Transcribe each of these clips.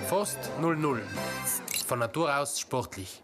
Fast 0-0. Von Natur aus sportlich.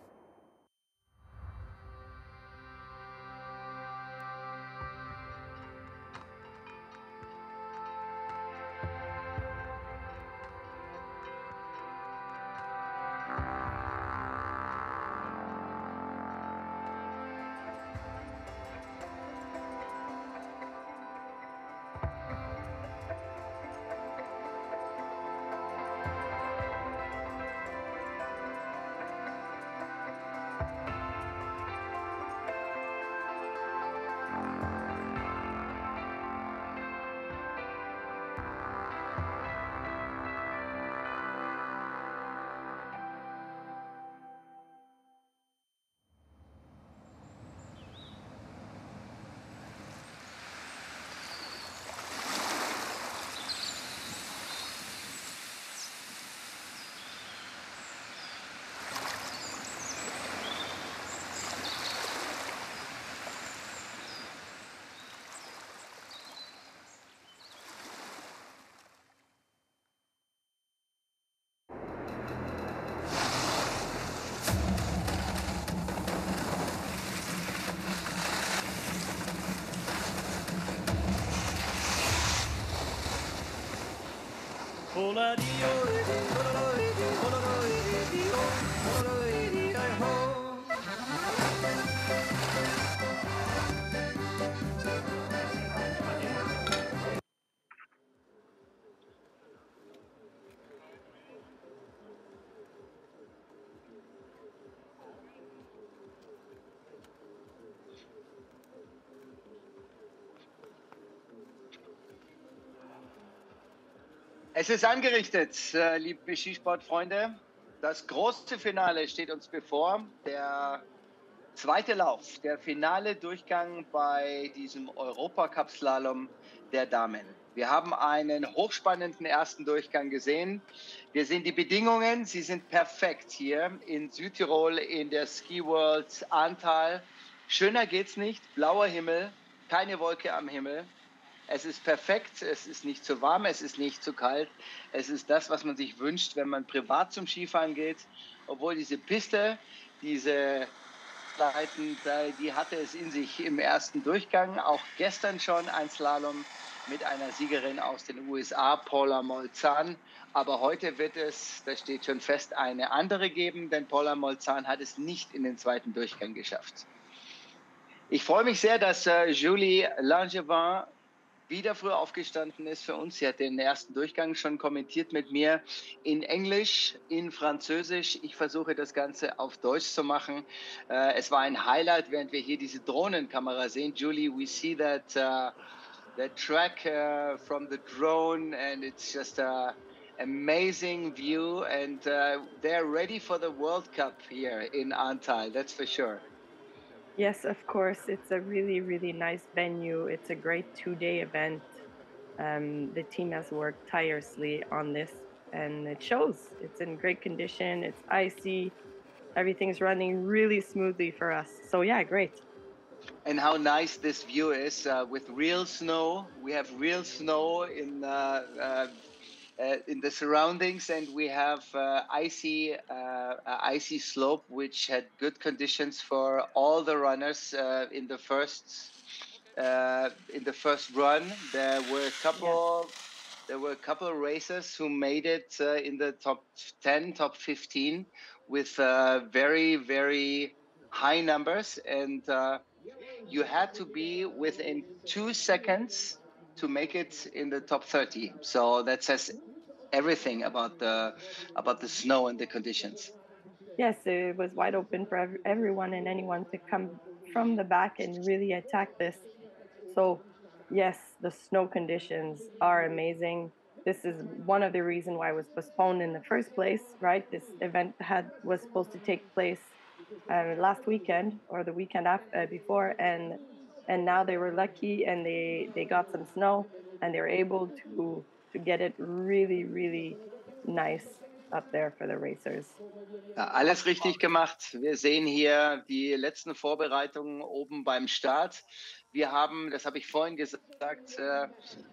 Es ist angerichtet, liebe Skisportfreunde. Das große Finale steht uns bevor. Der zweite Lauf, der finale Durchgang bei diesem Europacup Slalom der Damen. Wir haben einen hochspannenden ersten Durchgang gesehen. Wir sehen die Bedingungen, sie sind perfekt hier in Südtirol in der Skiworld Ahrntal. Schöner geht's nicht, blauer Himmel, keine Wolke am Himmel. Es ist perfekt, es ist nicht zu warm, es ist nicht zu kalt. Es ist das, was man sich wünscht, wenn man privat zum Skifahren geht. Obwohl diese Piste, diese Leiten, die hatte es in sich im ersten Durchgang. Auch gestern schon ein Slalom mit einer Siegerin aus den USA, Paula Molzan. Aber heute wird es, das steht schon fest, eine andere geben, denn Paula Molzan hat es nicht in den zweiten Durchgang geschafft. Ich freue mich sehr, dass Julie Langevin wieder früh aufgestanden ist für uns. Sie hat den ersten Durchgang schon kommentiert mit mir in Englisch, in Französisch. Ich versuche das Ganze auf Deutsch zu machen. Es war ein Highlight, während wir hier diese Drohnenkamera sehen. Julie, we see that track from the drone and it's just a amazing view and they're ready for the World Cup here in Ahrntal, that's for sure. Yes, of course. It's a really, really nice venue. It's a great 2-day event. The team has worked tirelessly on this, and it shows. It's in great condition. It's icy. Everything's running really smoothly for us. So yeah, great. And how nice this view is with real snow. We have real snow in the surroundings, and we have icy slope, which had good conditions for all the runners in the first run. There were a couple of racers who made it in the top 10, top 15 with very, very high numbers, and you had to be within 2 seconds to make it in the top 30. So that says everything about the snow and the conditions. Yes, it was wide open for everyone and anyone to come from the back and really attack this. So yes, the snow conditions are amazing. This is one of the reasons why it was postponed in the first place, right? This event was supposed to take place last weekend or the weekend after, before, and now they were lucky and they got some snow and they were able to get it really, really nice up there for the racers. Ja, alles richtig gemacht. Wir sehen hier die letzten Vorbereitungen oben beim Start. Wir haben, das habe ich vorhin gesagt,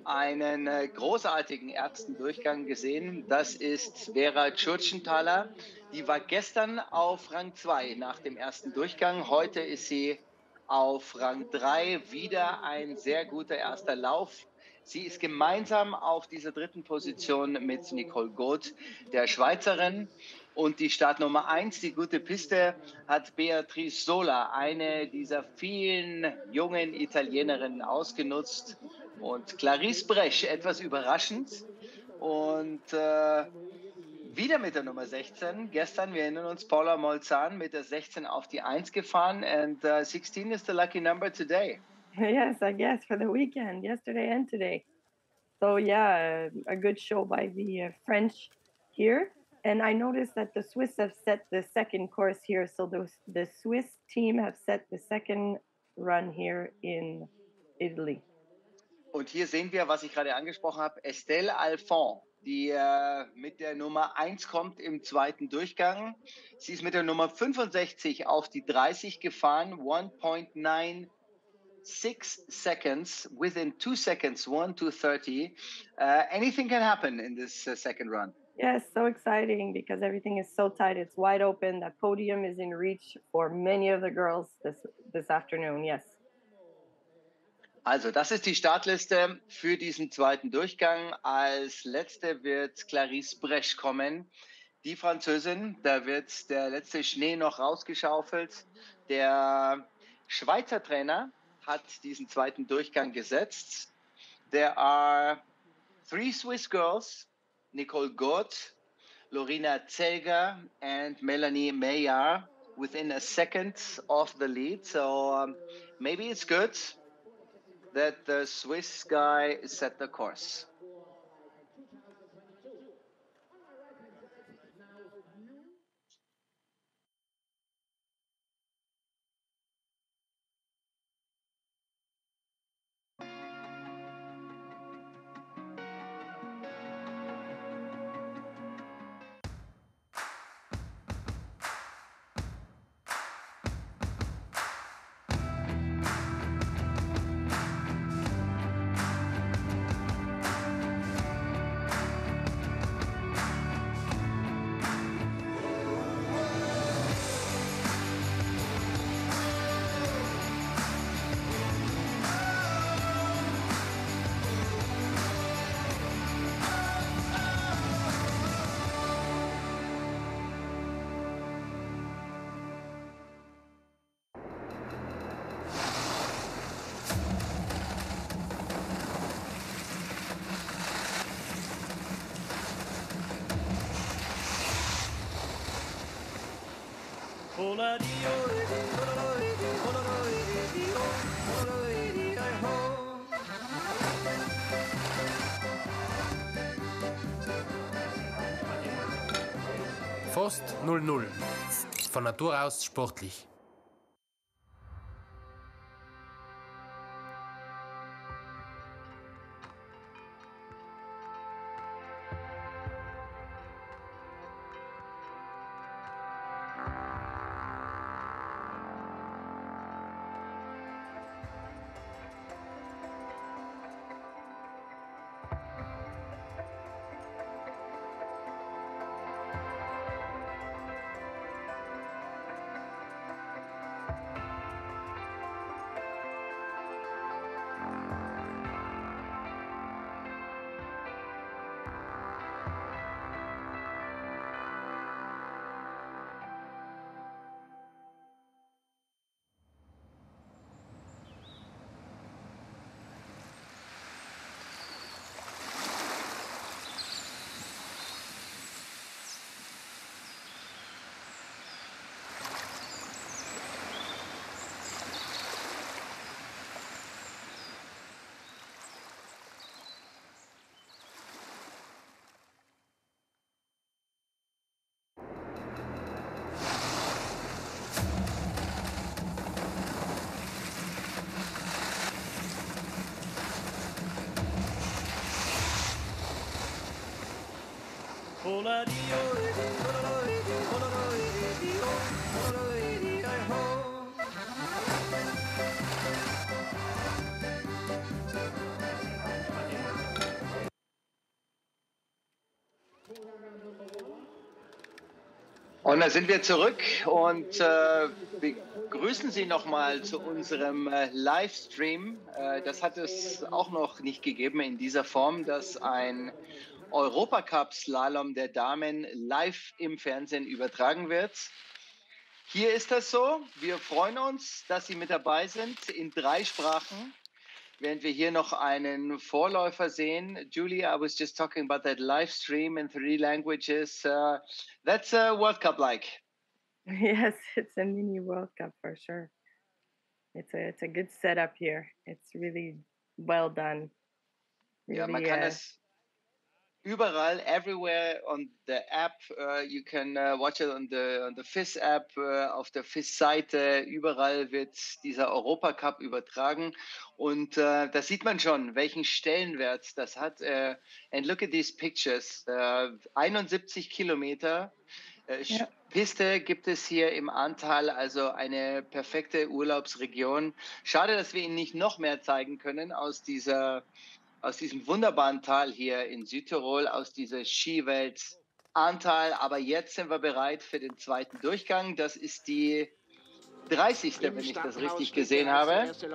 einen großartigen ersten Durchgang gesehen. Das ist Vera Tschurtschenthaler. Die war gestern auf Rang 2 nach dem ersten Durchgang. Heute ist sie auf Rang 3. Wieder ein sehr guter erster Lauf. Sie ist gemeinsam auf dieser dritten Position mit Nicole Goth, der Schweizerin. Und die Startnummer 1, die gute Piste, hat Beatrice Sola, eine dieser vielen jungen Italienerinnen, ausgenutzt. Und Clarisse Bresch, etwas überraschend. Und wieder mit der Nummer 16. Gestern, wir erinnern uns, Paula Molzan mit der 16 auf die 1 gefahren. And 16 is the lucky number today. Yes, I guess for the weekend, yesterday and today. So yeah, a good show by the French here. And I noticed that the Swiss have set the second course here. So the Swiss team have set the second run here in Italy. Und hier sehen wir, was ich gerade angesprochen habe, Estelle Alphon, die mit der Nummer 1 kommt im zweiten Durchgang. Sie ist mit der Nummer 65 auf die 30 gefahren, 1.96 seconds, within 2 seconds, 1 to 30. Anything can happen in this second run. Yes, so exciting because everything is so tight. It's wide open. That podium is in reach for many of the girls this afternoon. Yes. Also, das ist die Startliste für diesen zweiten Durchgang. Als letzte wird Clarisse Bresch kommen. Die Französin, da wird der letzte Schnee noch rausgeschaufelt. Der Schweizer Trainer hat diesen zweiten Durchgang gesetzt. There are 3 Swiss girls, Nicole Goth, Lorena Zelger and Melanie Meyer, within a second of the lead. So maybe it's good that the Swiss guy set the course. Forst 00. Von Natur aus sportlich. Und da sind wir zurück und begrüßen Sie nochmal zu unserem Livestream. Das hat es auch noch nicht gegeben in dieser Form, dass ein Europacup-Slalom der Damen live im Fernsehen übertragen wird. Hier ist das so. Wir freuen uns, dass Sie mit dabei sind in 3 Sprachen. Während wir hier noch einen Vorläufer sehen. Julia, I was just talking about that live stream in 3 languages. That's a World Cup like. Yes, it's a mini World Cup for sure. It's a good setup here. It's really well done. Really, Ja, man kann es überall, everywhere on the app. You can watch it on the FIS app, auf der FIS-Seite. Überall wird dieser Europacup übertragen. Und da sieht man schon, welchen Stellenwert das hat. And look at these pictures. 71 Kilometer. Ja. Piste gibt es hier im Ahrntal, also eine perfekte Urlaubsregion. Schade, dass wir Ihnen nicht noch mehr zeigen können aus diesem wunderbaren Tal hier in Südtirol, aus dieser Skiwelt Ahrntal. Aber jetzt sind wir bereit für den zweiten Durchgang. Das ist die 30. wenn ich das richtig gesehen habe. So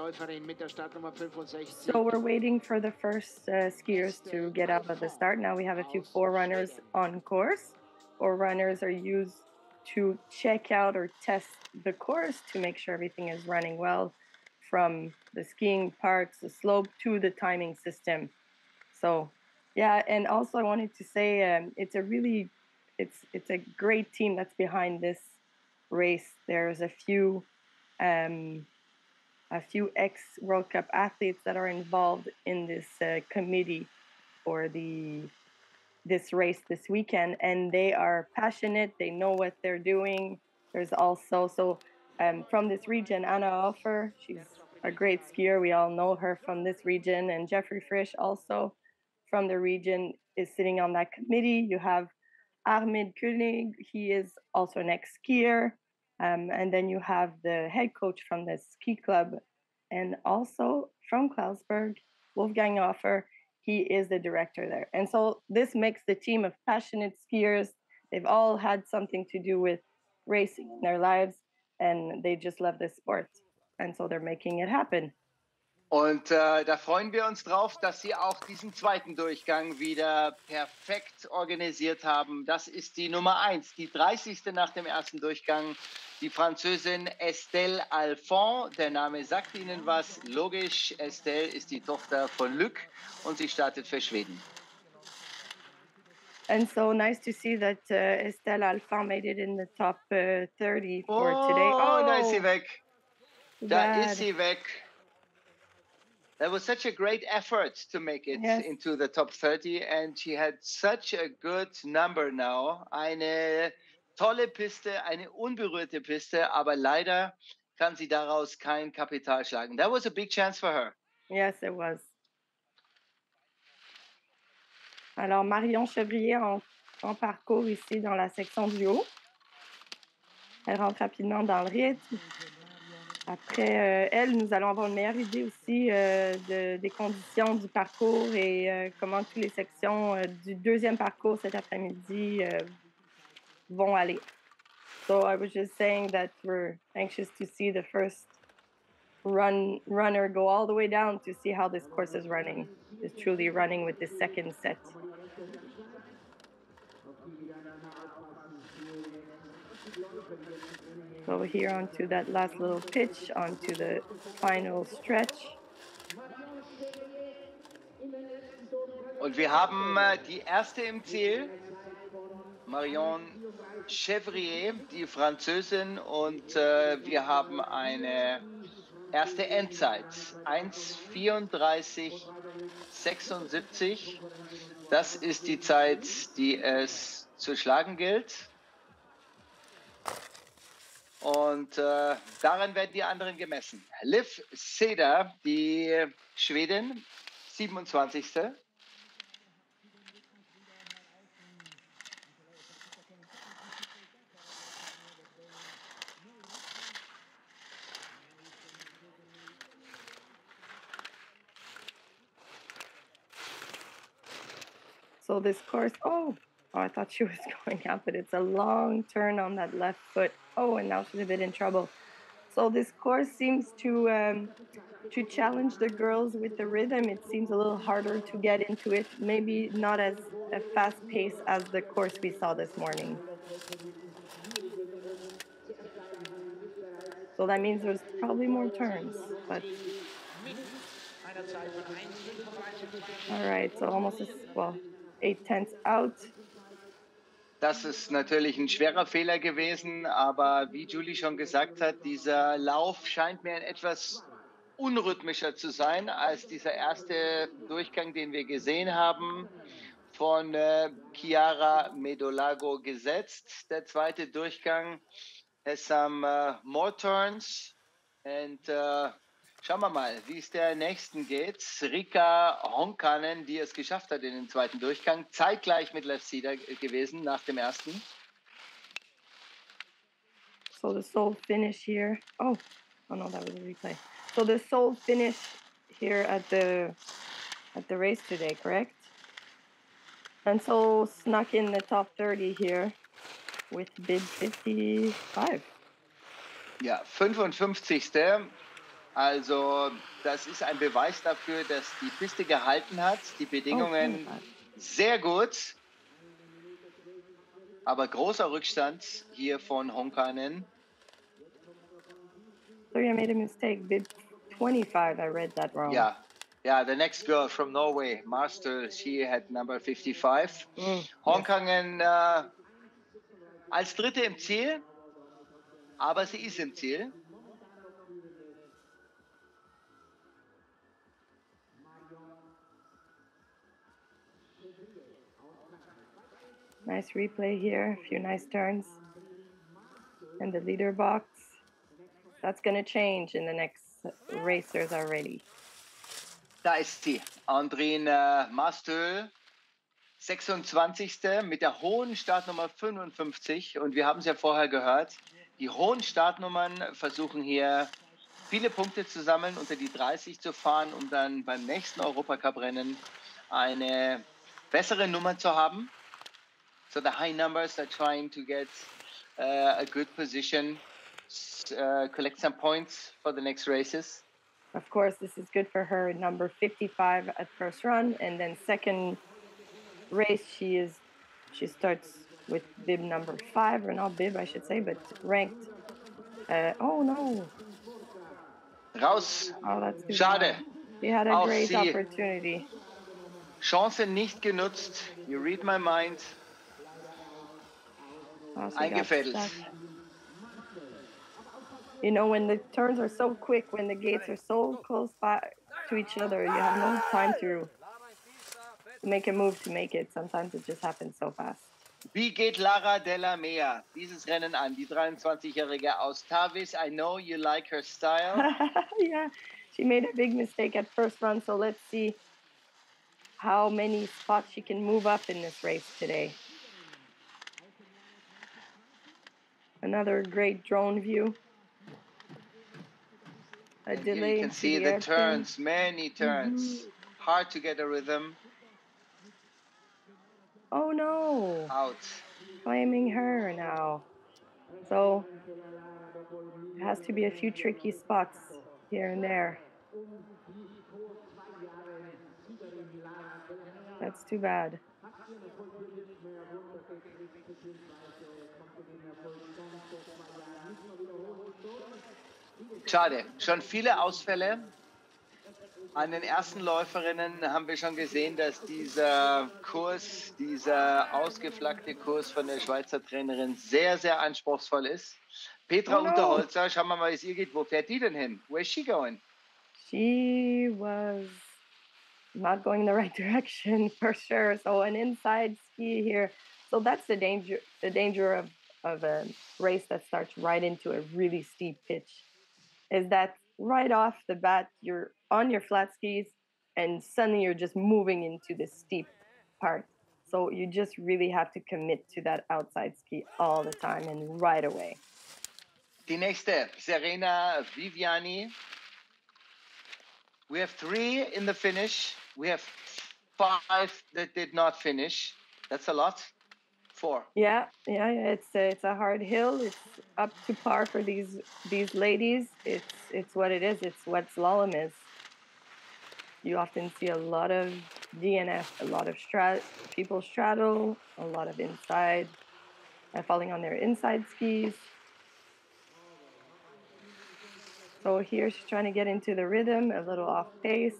we're waiting for the first skiers to get out of the start. Now we have a few forerunners on course. Forerunners are used to check out or test the course to make sure everything is running well, from the skiing parts, the slope, to the timing system. So, yeah, and also I wanted to say it's a great team that's behind this race. There's a few ex-World Cup athletes that are involved in this committee for this race this weekend, and they are passionate. They know what they're doing. There's also from this region, Anna Offer. She's a great skier. We all know her from this region, and Jeffrey Frisch also from the region is sitting on that committee. You have Ahmed König. He is also an ex-skier. And then you have the head coach from the ski club, and also from Klausberg, Wolfgang Offer. He is the director there. And so this makes the team of passionate skiers. They've all had something to do with racing in their lives, and they just love this sport. And so they're making it happen. Und da freuen wir uns drauf, dass Sie auch diesen zweiten Durchgang wieder perfekt organisiert haben. Das ist die Nummer 1, die 30. nach dem ersten Durchgang. Die Französin Estelle Alphand. Der Name sagt Ihnen was. Logisch, Estelle ist die Tochter von Luc und sie startet für Schweden. And so nice to see that Estelle Alphand made it in the top 30 for today. Oh, da ist sie weg. Da bad. ist sie weg. That was such a great effort to make it into the top 30, and she had such a good number now. Eine tolle Piste, eine unberührte Piste, aber leider kann sie daraus kein Kapital schlagen. That was a big chance for her. Yes, it was. Alors, Marion Chevrier en parcours ici dans la section du haut. Elle rentre rapidement dans le rythme. Après elle, nous allons avoir une meilleure idée aussi des conditions du parcours et comment toutes les sections du deuxième parcours cet après-midi vont aller. So I was just saying that we're anxious to see the first runner go all the way down to see how this course is running. Is truly running with this second set. So here onto that last little pitch, onto the final stretch. Und wir haben die erste im Ziel, Marion Chevrier, die Französin, und wir haben eine erste Endzeit, 1:34,76. Das ist die Zeit, die es zu schlagen gilt. Und daran werden die anderen gemessen. Liv Seda, die Schwedin, 27. So this course, Oh, I thought she was going up, but it's a long turn on that left foot. Oh, and now she's a bit in trouble. So this course seems to challenge the girls with the rhythm. It seems a little harder to get into it. Maybe not as a fast pace as the course we saw this morning. So that means there's probably more turns. But all right, so almost 8/10 out. Das ist natürlich ein schwerer Fehler gewesen, aber wie Julie schon gesagt hat, dieser Lauf scheint mir etwas unrhythmischer zu sein als dieser erste Durchgang, den wir gesehen haben, von Chiara Medolago gesetzt. Der zweite Durchgang has some more turns and schauen wir mal, wie es der nächsten geht. Rika Honkanen, die es geschafft hat in den zweiten Durchgang, zeitgleich mit Left Cedar gewesen nach dem ersten. So the sole finish here. Oh no, that was a replay. So the sole finish here at the race today, correct? And so snuck in the top 30 here with bib 55. Ja, 55. Also das ist ein Beweis dafür, dass die Piste gehalten hat, die Bedingungen sehr gut. Aber großer Rückstand hier von Honkanen. Sorry, I made a mistake. Bib 25, I read that wrong. Yeah, the next girl from Norway, Master, she had number 55. Honkanen als Dritte im Ziel, aber sie ist im Ziel. Nice replay here, a few nice turns. And the leader box. That's going to change in the next racers are ready. Da ist sie, Andrine Mastö, 26. mit der hohen Startnummer 55. Und wir haben es ja vorher gehört, die hohen Startnummern versuchen hier viele Punkte zu sammeln, unter die 30 zu fahren, um dann beim nächsten Europacup-Rennen eine bessere Nummer zu haben. So the high numbers are trying to get a good position, collect some points for the next races. Of course, this is good for her. Number 55 at first run, and then second race she starts with bib number 5, or not bib, I should say, but ranked. Oh no! Raus. Oh, that's too Schade. bad. She had a great opportunity. Chance nicht genutzt. You read my mind. Eingefädelt. You know, when the turns are so quick, when the gates are so close by to each other, you have no time to make a move to make it. Sometimes it just happens so fast. Wie geht Lara Della Mea dieses Rennen an? Die 23-Jährige aus Tavis. I know you like her style. Yeah, she made a big mistake at first run, so let's see how many spots she can move up in this race today. Another great drone view. A delay. You can see the turns, many turns. Hard to get a rhythm. Oh no! Out. Claiming her now. So it has to be a few tricky spots here and there. That's too bad. Schade. Schon viele Ausfälle. An den ersten Läuferinnen haben wir schon gesehen, dass dieser Kurs, dieser ausgeflaggte Kurs von der Schweizer Trainerin sehr, sehr anspruchsvoll ist. Petra Unterholzer, schauen wir mal, wie es ihr geht. Wo fährt die denn hin? Where's she going? She was not going in the right direction for sure. So an inside ski here. So that's the danger of a race that starts right into a really steep pitch, is that right off the bat, you're on your flat skis and suddenly you're just moving into this steep part. So you just really have to commit to that outside ski all the time and right away. Die nächste, Serena Viviani. We have 3 in the finish. We have 5 that did not finish. That's a lot. 4. Yeah. It's a hard hill. It's up to par for these ladies. It's what it is. It's what slalom is. You often see a lot of DNF, a lot of people straddle, a lot of inside, falling on their inside skis. So here she's trying to get into the rhythm, a little off pace.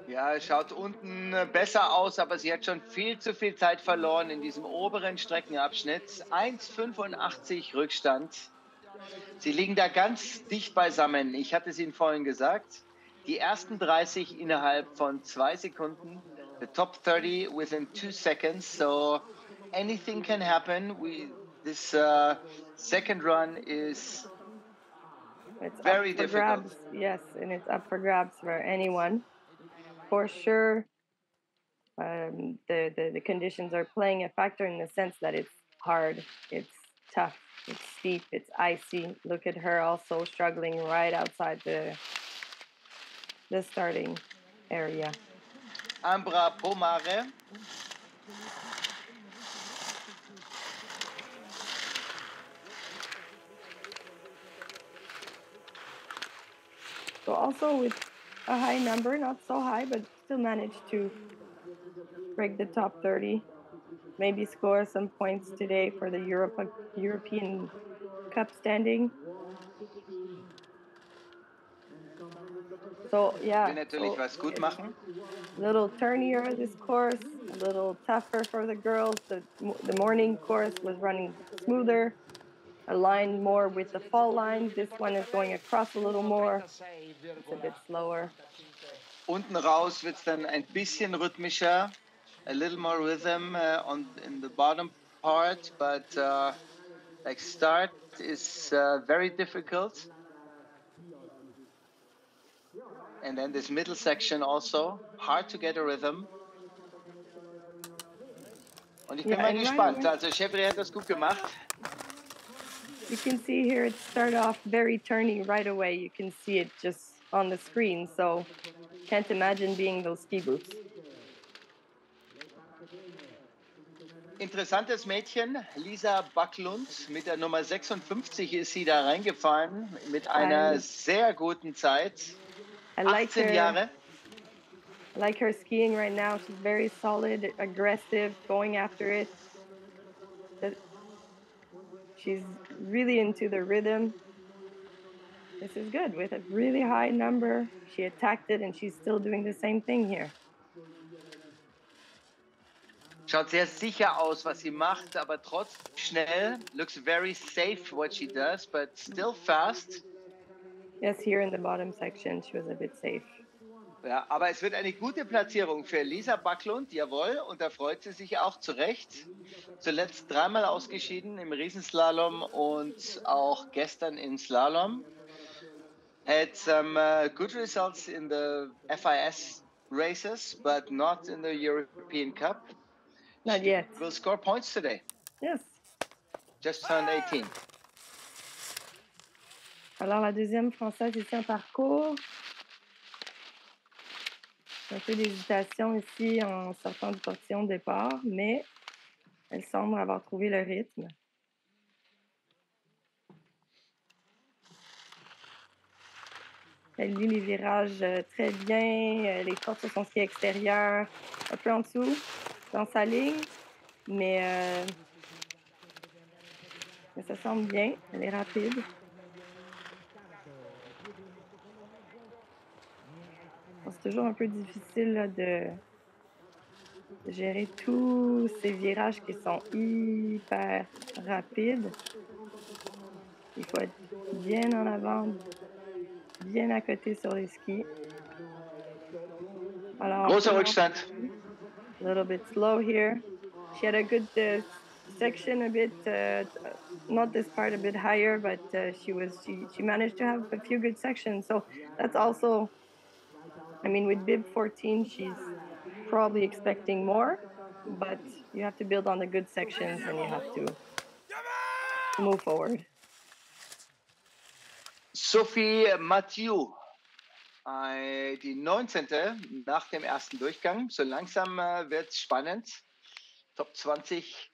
Ja, schaut unten besser aus, aber sie hat schon viel zu viel Zeit verloren in diesem oberen Streckenabschnitt. 1,85 Rückstand. Sie liegen da ganz dicht beisammen. Ich hatte es Ihnen vorhin gesagt. Die ersten 30 innerhalb von 2 Sekunden. The top 30 within 2 seconds. So anything can happen. This second run is very difficult. Grabs. Yes, and it's up for grabs for anyone. For sure, the conditions are playing a factor in the sense that it's hard, it's tough, it's steep, it's icy. Look at her also struggling right outside the starting area. Ambra Pomare. So also with a high number, not so high, but still managed to break the top 30. Maybe score some points today for the European Cup standing. So yeah, Will natürlich was gut machen. A little turnier this course, a little tougher for the girls. The morning course was running smoother, aligned more with the fall line. This one is going across a little more. It's a bit slower. Unten raus wird es dann ein bisschen rhythmischer. A little more rhythm in the bottom part, but like start is very difficult. And then this middle section also, hard to get a rhythm. Und ich bin mal gespannt. Also Chevry hat das gut gemacht. You can see here it started off very turny right away. You can see it just on the screen, so can't imagine being those ski boots. Interessantes Mädchen, Lisa Backlund, mit der Nummer 56 ist sie da reingefahren, mit einer sehr guten Zeit. 18 Jahre. I like her skiing right now. She's very solid, aggressive, going after it. She's really into the rhythm. This is good. With a really high number, she attacked it and she's still doing the same thing here. Schaut sehr sicher aus, was sie macht, aber trotzdem schnell. Looks very safe what she does, but still fast. Yes, here in the bottom section, she was a bit safe. Ja, aber es wird eine gute Platzierung für Lisa Backlund, jawohl, und da freut sie sich auch zu Recht. Zuletzt 3-mal ausgeschieden im Riesenslalom und auch gestern in Slalom. Had some good results in the FIS races, but not in the European Cup. Not yet. Will score points today. Yes. Just turned 18. Alors, la deuxième Française ici en parcours. Un peu d'hésitation ici en sortant du portillon de départ, mais elle semble avoir trouvé le rythme. Elle lit les virages très bien, elle est forte sur son ski extérieur, un peu en dessous, dans sa ligne, mais ça semble bien, elle est rapide. C'est toujours un peu difficile là, de gérer tous ces virages qui sont hyper rapides. Il faut être bien en avant, bien à côté sur les skis. Alors, großer Rückstand. A little bit slow here. She had a good section, a bit, not this part, a bit higher, but she managed to have a few good sections. So that's also, I mean, with bib 14, she's probably expecting more, but you have to build on the good sections and you have to move forward. Sophie Mathieu, die 19. nach dem ersten Durchgang. So langsam wird es spannend. Top 20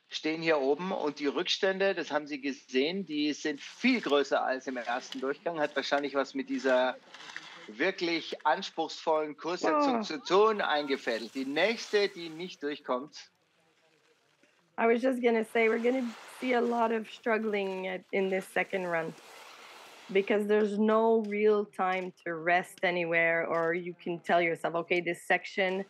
stehen hier oben und die Rückstände, das haben Sie gesehen, die sind viel größer als im ersten Durchgang. Hat wahrscheinlich was mit dieser wirklich anspruchsvollen Kurssetzung zu tun, eingefädelt. Die nächste, die nicht durchkommt. I was just going to say, we're going to see a lot of struggling in this second run because there's no real time to rest anywhere, or you can tell yourself, okay, this section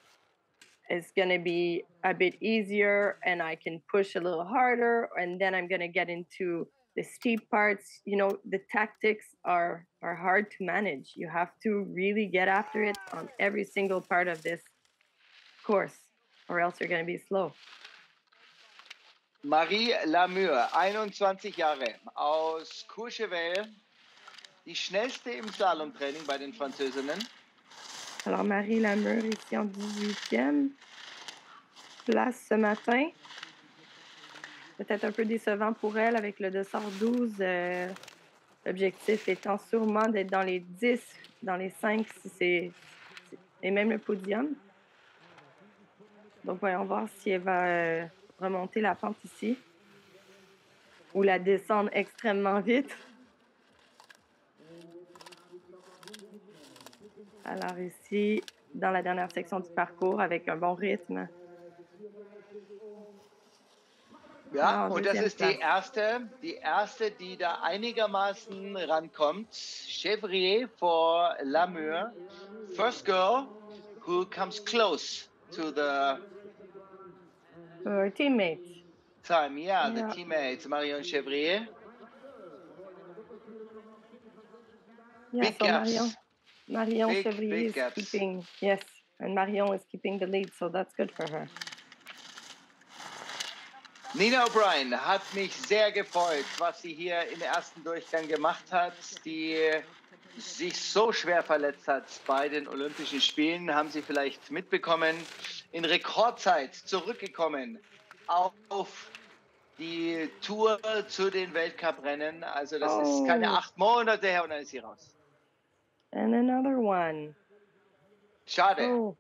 is going to be a bit easier and I can push a little harder, and then I'm going to get into the steep parts. You know, the tactics are hard to manage. You have to really get after it on every single part of this course, or else you're going to be slow. Marie Lamure, 21 Jahre, aus Courchevel, die schnellste im Slalomtraining bei den Französinnen. Alors, Marie Lamure ici en 18e place ce matin. Peut-être un peu décevant pour elle avec le 212. L'objectif étant sûrement d'être dans les 10, dans les 5, et même le podium. Donc, voyons voir si elle va remonter la pente ici ou la descendre extrêmement vite. Alors ici, dans la dernière section du parcours, avec un bon rythme. Ja, und das ist die erste, die da einigermaßen rankommt. Chevrier for Lamure. First girl who comes close to the Her teammate. time. Yeah, the teammates, Marion Chevrier. Yeah, Big so gaps. Marion Big Chevrier is gaps. keeping, yes, and Marion is keeping the lead, so that's good for her. Nina O'Brien hat mich sehr gefreut, was sie hier im ersten Durchgang gemacht hat, die sich so schwer verletzt hat bei den Olympischen Spielen, haben Sie vielleicht mitbekommen, in Rekordzeit zurückgekommen auf die Tour zu den Weltcuprennen. Also das ist keine 8 Monate her und dann ist sie raus. And another one. Schade. So,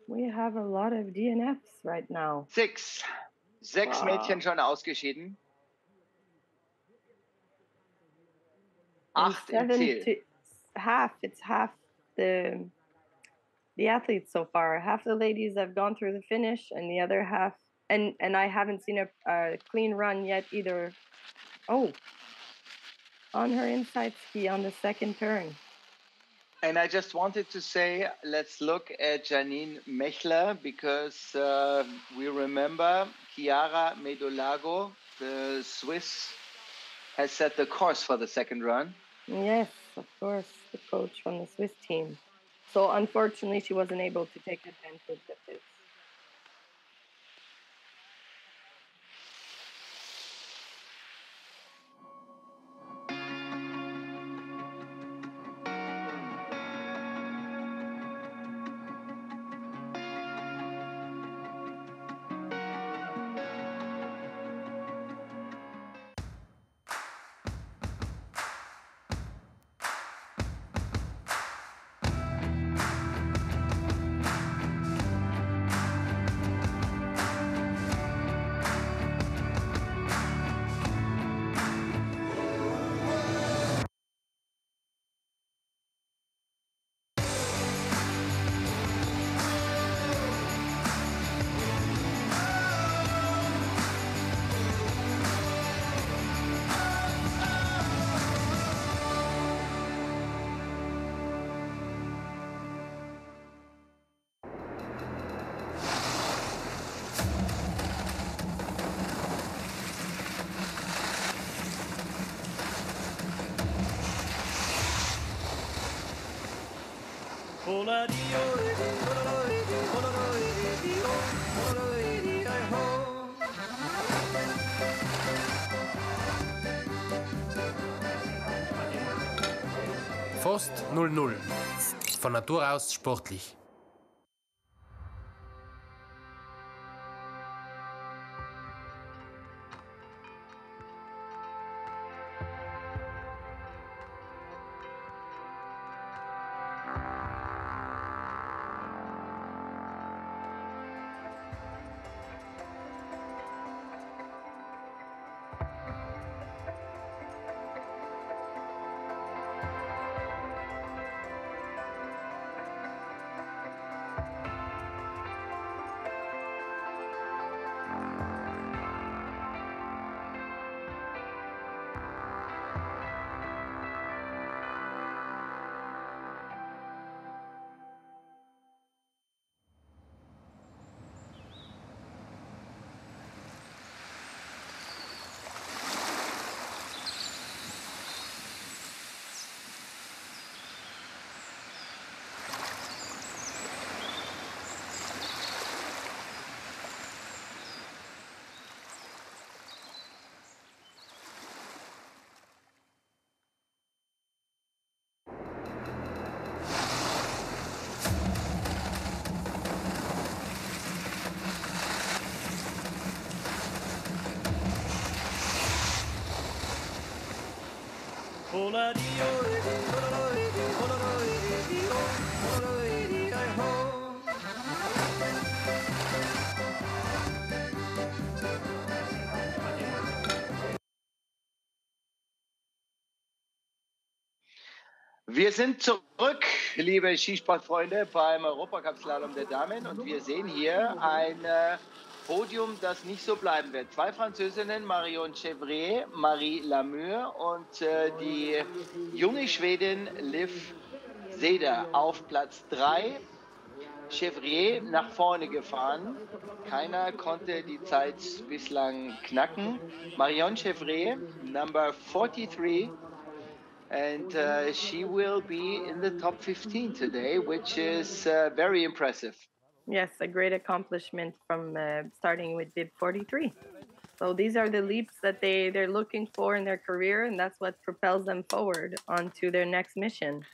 we have a lot of DNFs right now. 6 Mädchen schon ausgeschieden. 8 im Ziel. It's half the athletes so far. Half the ladies have gone through the finish, and the other half, and I haven't seen a clean run yet either. Oh, on her inside ski on the second turn. And I just wanted to say, let's look at Janine Mechler, because we remember Chiara Medolago, the Swiss, has set the course for the second run. Yes, of course, the coach from the Swiss team. So unfortunately, she wasn't able to take advantage of this. Forst 0-0. Von Natur aus sportlich. Wir sind zurück, liebe Skisportfreunde, beim Europacup Slalom der Damen und wir sehen hier ein Podium, das nicht so bleiben wird. Zwei Französinnen, Marion Chevrier, Marie Lamure und die junge Schwedin Liv Seder auf Platz 3. Chevrier nach vorne gefahren. Keiner konnte die Zeit bislang knacken. Marion Chevrier, number 43. And she will be in the top 15 today, which is very impressive. Yes, a great accomplishment from starting with bib 43. So these are the leaps that they're looking for in their career, and that's what propels them forward onto their next mission.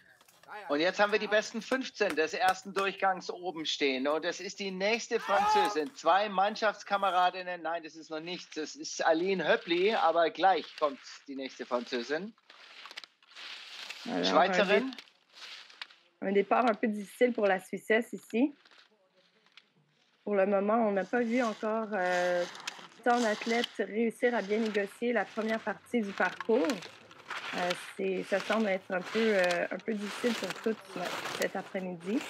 Und jetzt haben wir die besten 15 des ersten Durchgangs oben stehen. Und das ist die nächste Französin. Zwei Mannschaftskameradinnen. Nein, das ist noch nichts. Das ist Aline Höppli, aber gleich kommt die nächste Französin. Alors, Schweizerin. un départ un peu difficile pour la Suissesse ici. Pour le moment, on n'a pas vu encore tant d'athlètes réussir à bien négocier la première partie du parcours. Ça semble être un peu difficile pour toutes cet après-midi.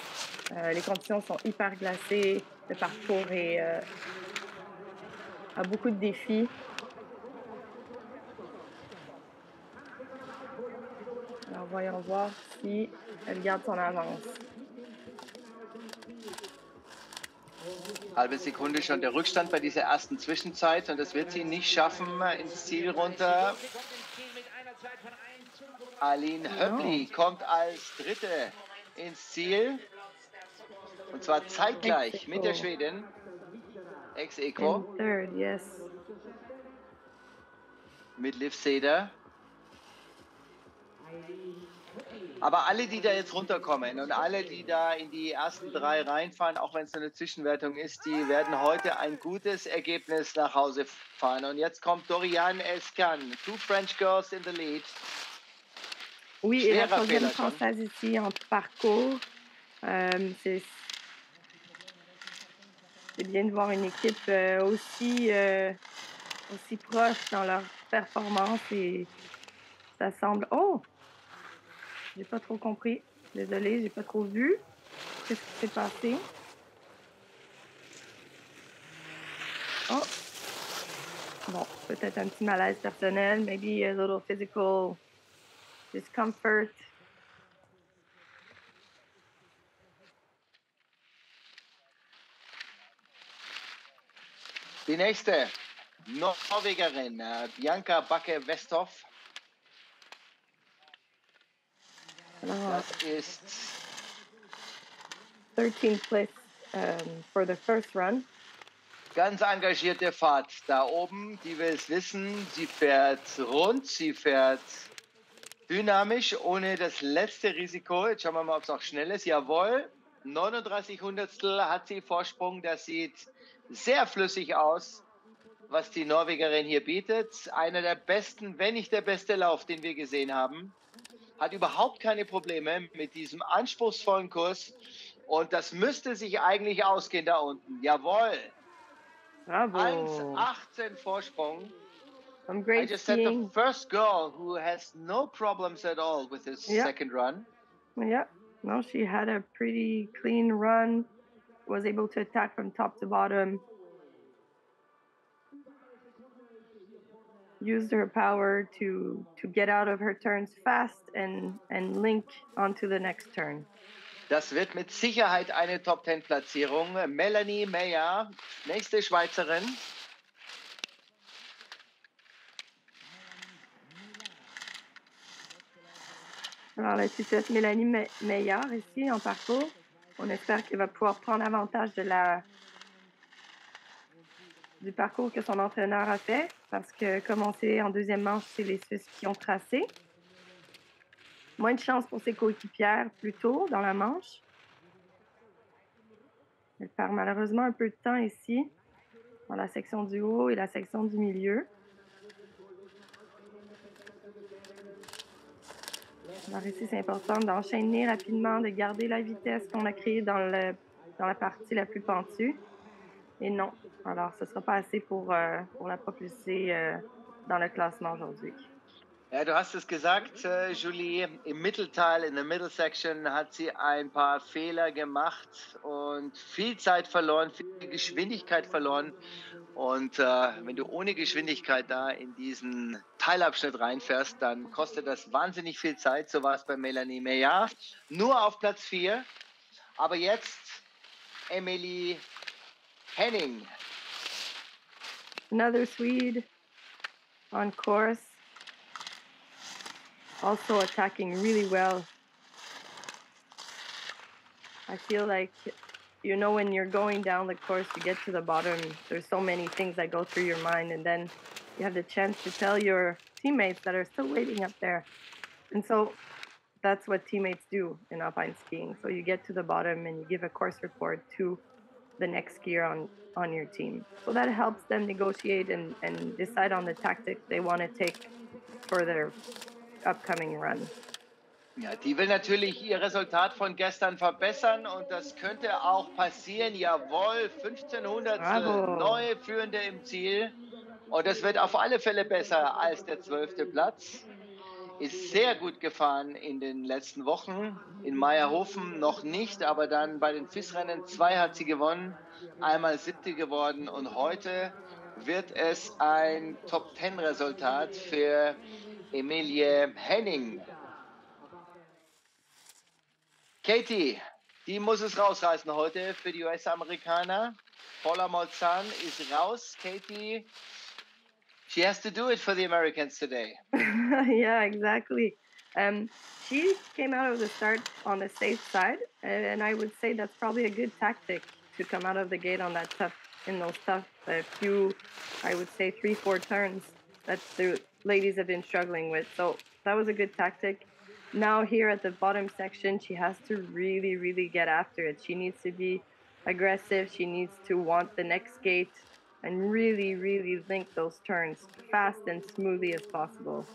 Les conditions sont hyper glacées, le parcours a beaucoup de défis. Alors, voyons voir si elle garde son avance. Halbe Sekunde schon der Rückstand bei dieser ersten Zwischenzeit und das wird sie nicht schaffen ins Ziel runter. Aline Höppli kommt als Dritte ins Ziel und zwar zeitgleich mit der Schwedin. Ex-Equo. Third, yes. Mit Liv Seder. Aber alle, die da jetzt runterkommen und alle, die da in die ersten drei reinfahren, auch wenn es eine Zwischenwertung ist, die werden heute ein gutes Ergebnis nach Hause fahren. Und jetzt kommt Doriane Escan, two French girls in the lead. Oui, et la troisième française ici en parcours. C'est bien de voir une équipe aussi proche dans leur performance et ça semble... Oh! J'ai pas trop compris. Désolée, j'ai pas trop vu. Qu'est-ce qui s'est passé? Oh! Bon, peut-être un petit malaise personnel, maybe a little physical discomfort. Die nächste Norwegerin, Bianca Backe-Westhoff. Das ist 13th place for the first run. Ganz engagierte Fahrt da oben, die will es wissen. Sie fährt rund, sie fährt dynamisch, ohne das letzte Risiko. Jetzt schauen wir mal, ob es auch schnell ist. Jawohl, 39 Hundertstel hat sie Vorsprung. Das sieht sehr flüssig aus, was die Norwegerin hier bietet. Einer der besten, wenn nicht der beste Lauf, den wir gesehen haben. Hat überhaupt keine Probleme mit diesem anspruchsvollen Kurs. Und das müsste sich eigentlich ausgehen da unten. Jawohl. Bravo. 1,18 Vorsprung. Some great I just skiing. said the first girl who has no problems at all with this second run. Yeah. No, she had a pretty clean run. Was able to attack from top to bottom. Used her power to get out of her turns fast and link onto the next turn. Das wird mit Sicherheit eine Top-10-Platzierung. Melanie Meyer, nächste Schweizerin. Alors, la Suissesse Mélanie Meillard ici en parcours. On espère qu'elle va pouvoir prendre avantage du parcours que son entraîneur a fait, parce que comme on sait, en deuxième manche, c'est les Suisses qui ont tracé. Moins de chance pour ses coéquipières plus tôt dans la manche. Elle perd malheureusement un peu de temps ici, dans la section du haut et la section du milieu. Alors ici, c'est important d'enchaîner rapidement, de garder la vitesse qu'on a créée dans la partie la plus pentue. Et non, alors ce ne sera pas assez pour la propulser dans le classement aujourd'hui. Ja, du hast es gesagt, Julie, im Mittelteil, in der Middle Section hat sie ein paar Fehler gemacht und viel Zeit verloren, viel Geschwindigkeit verloren. Und wenn du ohne Geschwindigkeit da in diesen Teilabschnitt reinfährst, dann kostet das wahnsinnig viel Zeit. So war es bei Melanie Meyer. Nur auf Platz 4. Aber jetzt Emily Henning. Another Swede on course. Also attacking really well. I feel like, you know, when you're going down the course, you get to the bottom, there's so many things that go through your mind, and then you have the chance to tell your teammates that are still waiting up there. And so that's what teammates do in alpine skiing. So you get to the bottom and you give a course report to the next skier on your team. So that helps them negotiate and decide on the tactics they want to take for their upcoming run. Ja, die will natürlich ihr Resultat von gestern verbessern und das könnte auch passieren. Jawohl, 1500 Bravo. neue Führende im Ziel. Und das wird auf alle Fälle besser als der 12. Platz. Ist sehr gut gefahren in den letzten Wochen. In Meierhofen noch nicht, aber dann bei den FIS-Rennen 2 hat sie gewonnen, einmal 7. geworden und heute wird es ein Top-10-Resultat für Emilie Henning. Katie, die muss es rausreißen heute für die US-Amerikaner. Paula Molzan ist raus. Katie, she has to do it for the Americans today. Yeah, exactly. She came out of the start on the safe side, and I would say that's probably a good tactic to come out of the gate on that in those tough few, I would say 3-4 turns that the ladies have been struggling with. So that was a good tactic. Now here at the bottom section, she has to really, really get after it. She needs to be aggressive. She needs to want the next gate and really, really link those turns fast and smoothly as possible.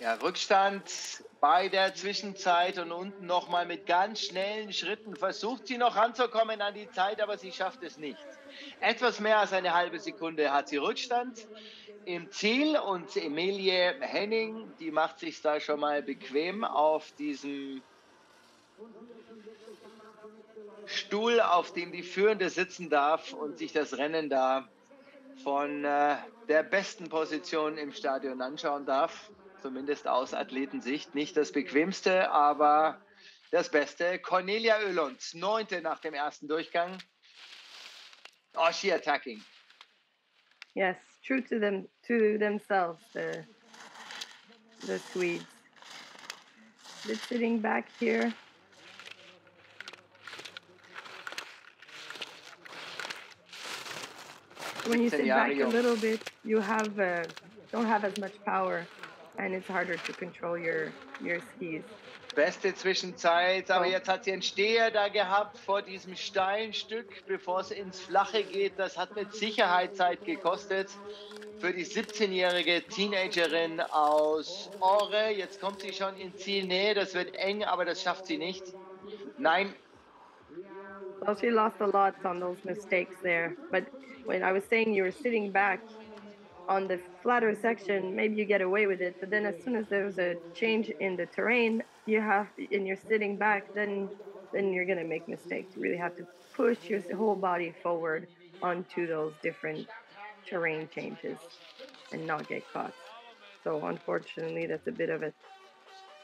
Ja, Rückstand bei der Zwischenzeit und unten nochmal mit ganz schnellen Schritten versucht sie noch ranzukommen an die Zeit, aber sie schafft es nicht. Etwas mehr als eine halbe Sekunde hat sie Rückstand im Ziel und Emilie Henning, die macht sich da schon mal bequem auf diesem Stuhl, auf dem die Führende sitzen darf und sich das Rennen da von der besten Position im Stadion anschauen darf. Zumindest aus Athletensicht. Nicht das Bequemste, aber das Beste. Cornelia Oelund, 9. nach dem ersten Durchgang. Oh, she attacking. Yes, true to themselves, the Swedes. They're sitting back here. When you sit back a little bit, you don't have as much power, and it's harder to control your skis. Beste Zwischenzeit, aber jetzt hat sie einen Steher da gehabt vor diesem steilen Stück, bevor es ins Flache geht. Das hat mit Sicherheit Zeit gekostet für die 17-jährige Teenagerin aus Aure. Jetzt kommt sie schon in Zielnähe, das wird eng, aber das schafft sie nicht. Nein. Well, she lost a lot on those mistakes there. But when I was saying you were sitting back on the flatter section, maybe you get away with it. But then as soon as there's a change in the terrain, and you're sitting back, then you're going to make mistakes. You really have to push your whole body forward onto those different terrain changes and not get caught. So unfortunately, that's a bit of a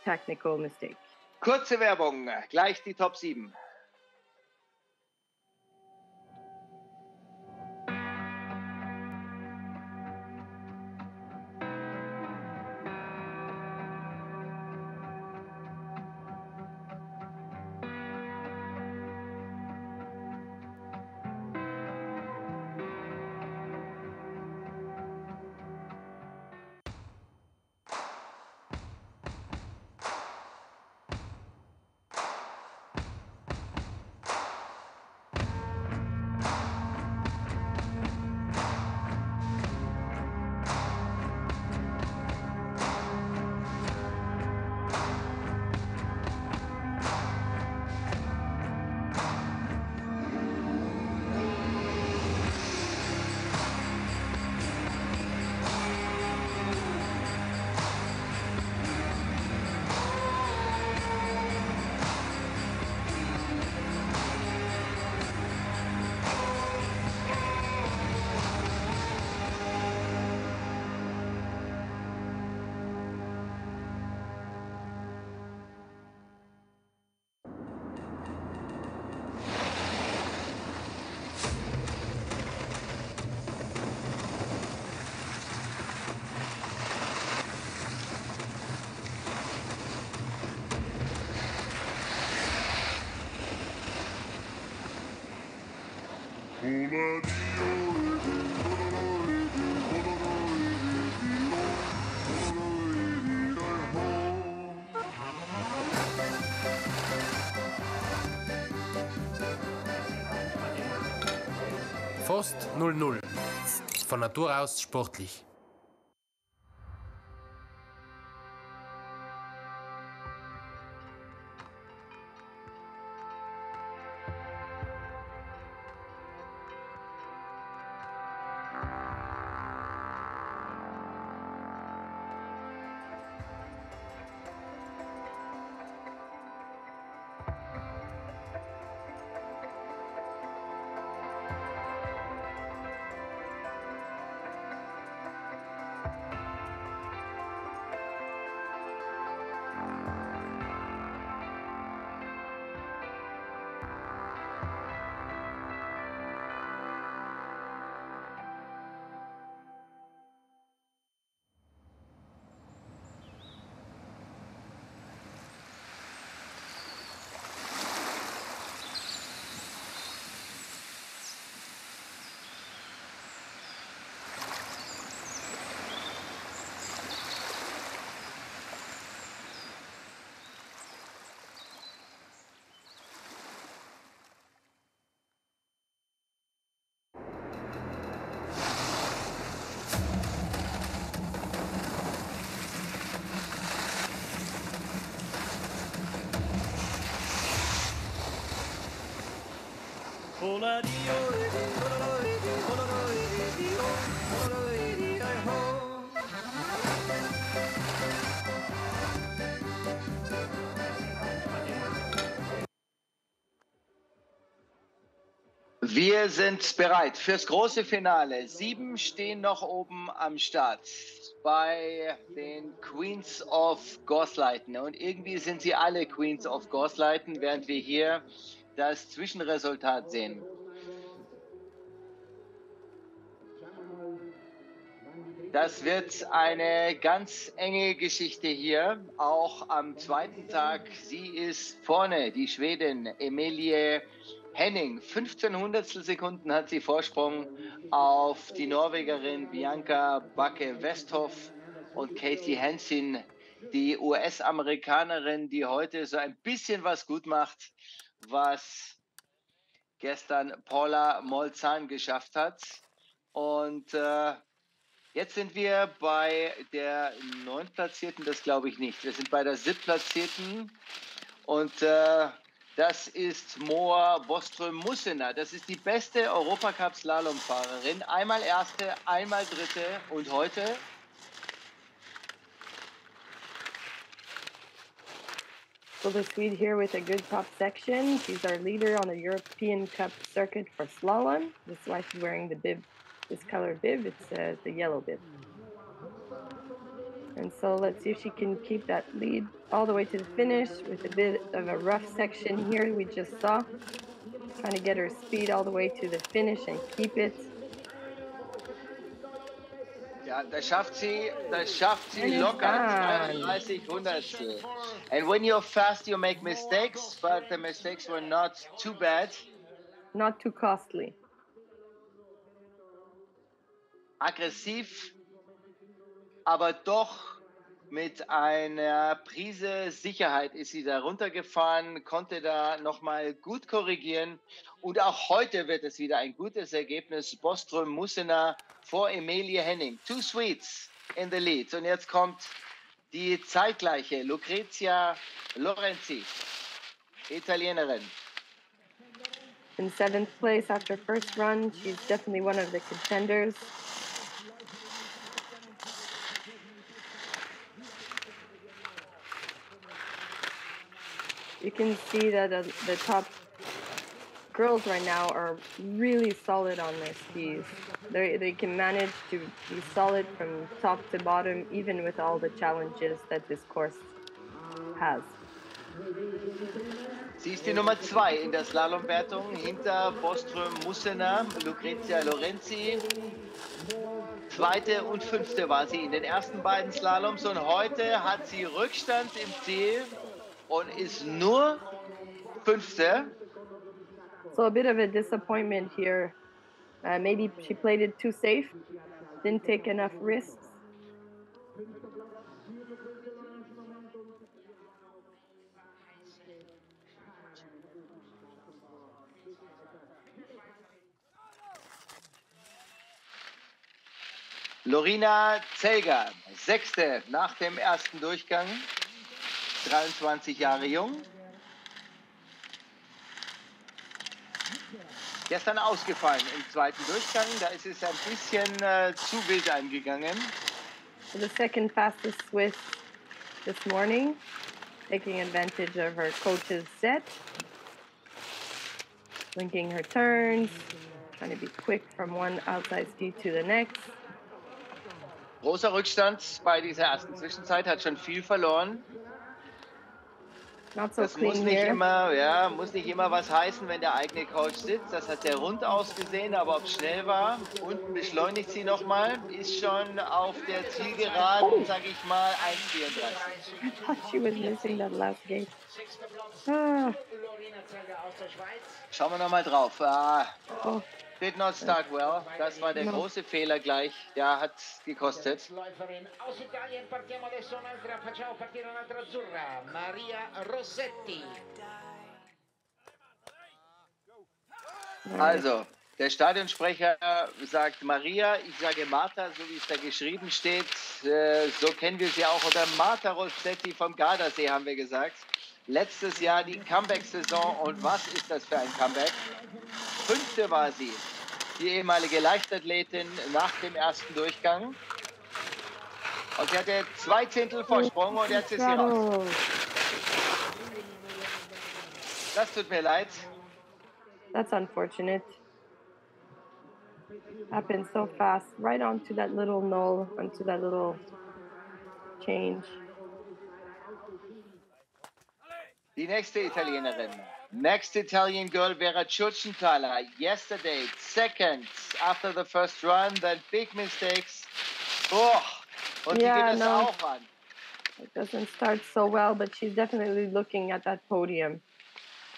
technical mistake. Kurze Werbung, gleich die Top 7. Forst 0-0. Von Natur aus sportlich. Wir sind bereit fürs große Finale. 7 stehen noch oben am Start bei den Queens of Goasleitn. Und irgendwie sind sie alle Queens of Goasleitn, während wir hier das Zwischenresultat sehen. Das wird eine ganz enge Geschichte hier, auch am zweiten Tag. Sie ist vorne, die Schwedin Emilie Henning. 15 Hundertstelsekunden hat sie Vorsprung auf die Norwegerin Bianca Bakke-Westhoff und Katie Hansen, die US-Amerikanerin, die heute so ein bisschen was gut macht, was gestern Paula Molzahn geschafft hat. Und jetzt sind wir bei der 9. Platzierten, das glaube ich nicht. Wir sind bei der 7. Platzierten und das ist Moa Boström-Mussena. Das ist die beste Europacup-Slalomfahrerin. Einmal Erste, einmal Dritte und heute So the Swede here with a good top section. She's our leader on the European Cup circuit for slalom. That's why she's wearing the bib, this color bib. It's the yellow bib. And so let's see if she can keep that lead all the way to the finish with a bit of a rough section here we just saw. Trying to get her speed all the way to the finish and keep it. Ja, das schafft sie locker, 32 Hundertstel. And when you're fast, you make mistakes, but the mistakes were not too bad. Not too costly. Aggressiv, aber doch mit einer Prise Sicherheit ist sie da runtergefahren, konnte da nochmal gut korrigieren. Und auch heute wird es wieder ein gutes Ergebnis. Boström-Mussena vor Emilie Henning. 2 Swedes in the lead. Und jetzt kommt die zeitgleiche Lucrezia Lorenzi, Italienerin. In 7th place after first run, she's definitely one of the contenders. You can see that the top girls right now are really solid on their skis. They can manage to be solid from top to bottom, even with all the challenges that this course has. Sie ist die Nummer 2 in der Slalomwertung hinter Boström-Mussena, Lucrezia Lorenzi. 2. und 5. war sie in den ersten beiden Slaloms und heute hat sie Rückstand im Ziel und ist nur 5. So a bit of a disappointment here Maybe she played it too safe, didn't take enough risks. Lorina Zelger, Sechste nach dem ersten Durchgang, 23 Jahre jung. Gestern ausgefallen im zweiten Durchgang, da ist es ein bisschen zu wild angegangen. The second fastest Swiss this morning, taking advantage of her coach's set, linking her turns, trying to be quick from one outside ski to the next. Großer Rückstand bei dieser ersten Zwischenzeit, hat schon viel verloren. Not so Das clean muss nicht here. immer, muss nicht immer was heißen, wenn der eigene Coach sitzt. Das hat sehr rund ausgesehen, aber ob es schnell war, unten beschleunigt sie nochmal, ist schon auf der Zielgeraden, sage ich mal, 1,34. I thought she was missing that last gate. Ah. Schauen wir nochmal drauf. Oh. Did not start well. Das war der große Fehler gleich. Der hat gekostet. Aus Italien partiamo adesso un'altra, facciamo partire un'altra azzurra, Maria Rossetti. Also, der Stadionsprecher sagt Maria, ich sage Marta, so wie es da geschrieben steht. So kennen wir sie auch unter Marta Rossetti vom Gardasee, haben wir gesagt. Letztes Jahr die Comeback-Saison, und was ist das für ein Comeback? Fünfte war sie, die ehemalige Leichtathletin nach dem ersten Durchgang. Und sie hatte 2 Zehntel Vorsprung und jetzt ist sie raus. Das tut mir leid. That's unfortunate. Happened so fast, right onto that little knoll, onto that little change. Die nächste Italienerin. Next Italian girl, Vera Ciurcentala. Yesterday, second after the first run, then big mistakes. Oh, und die geht das auch an. It doesn't start so well, but she's definitely looking at that podium.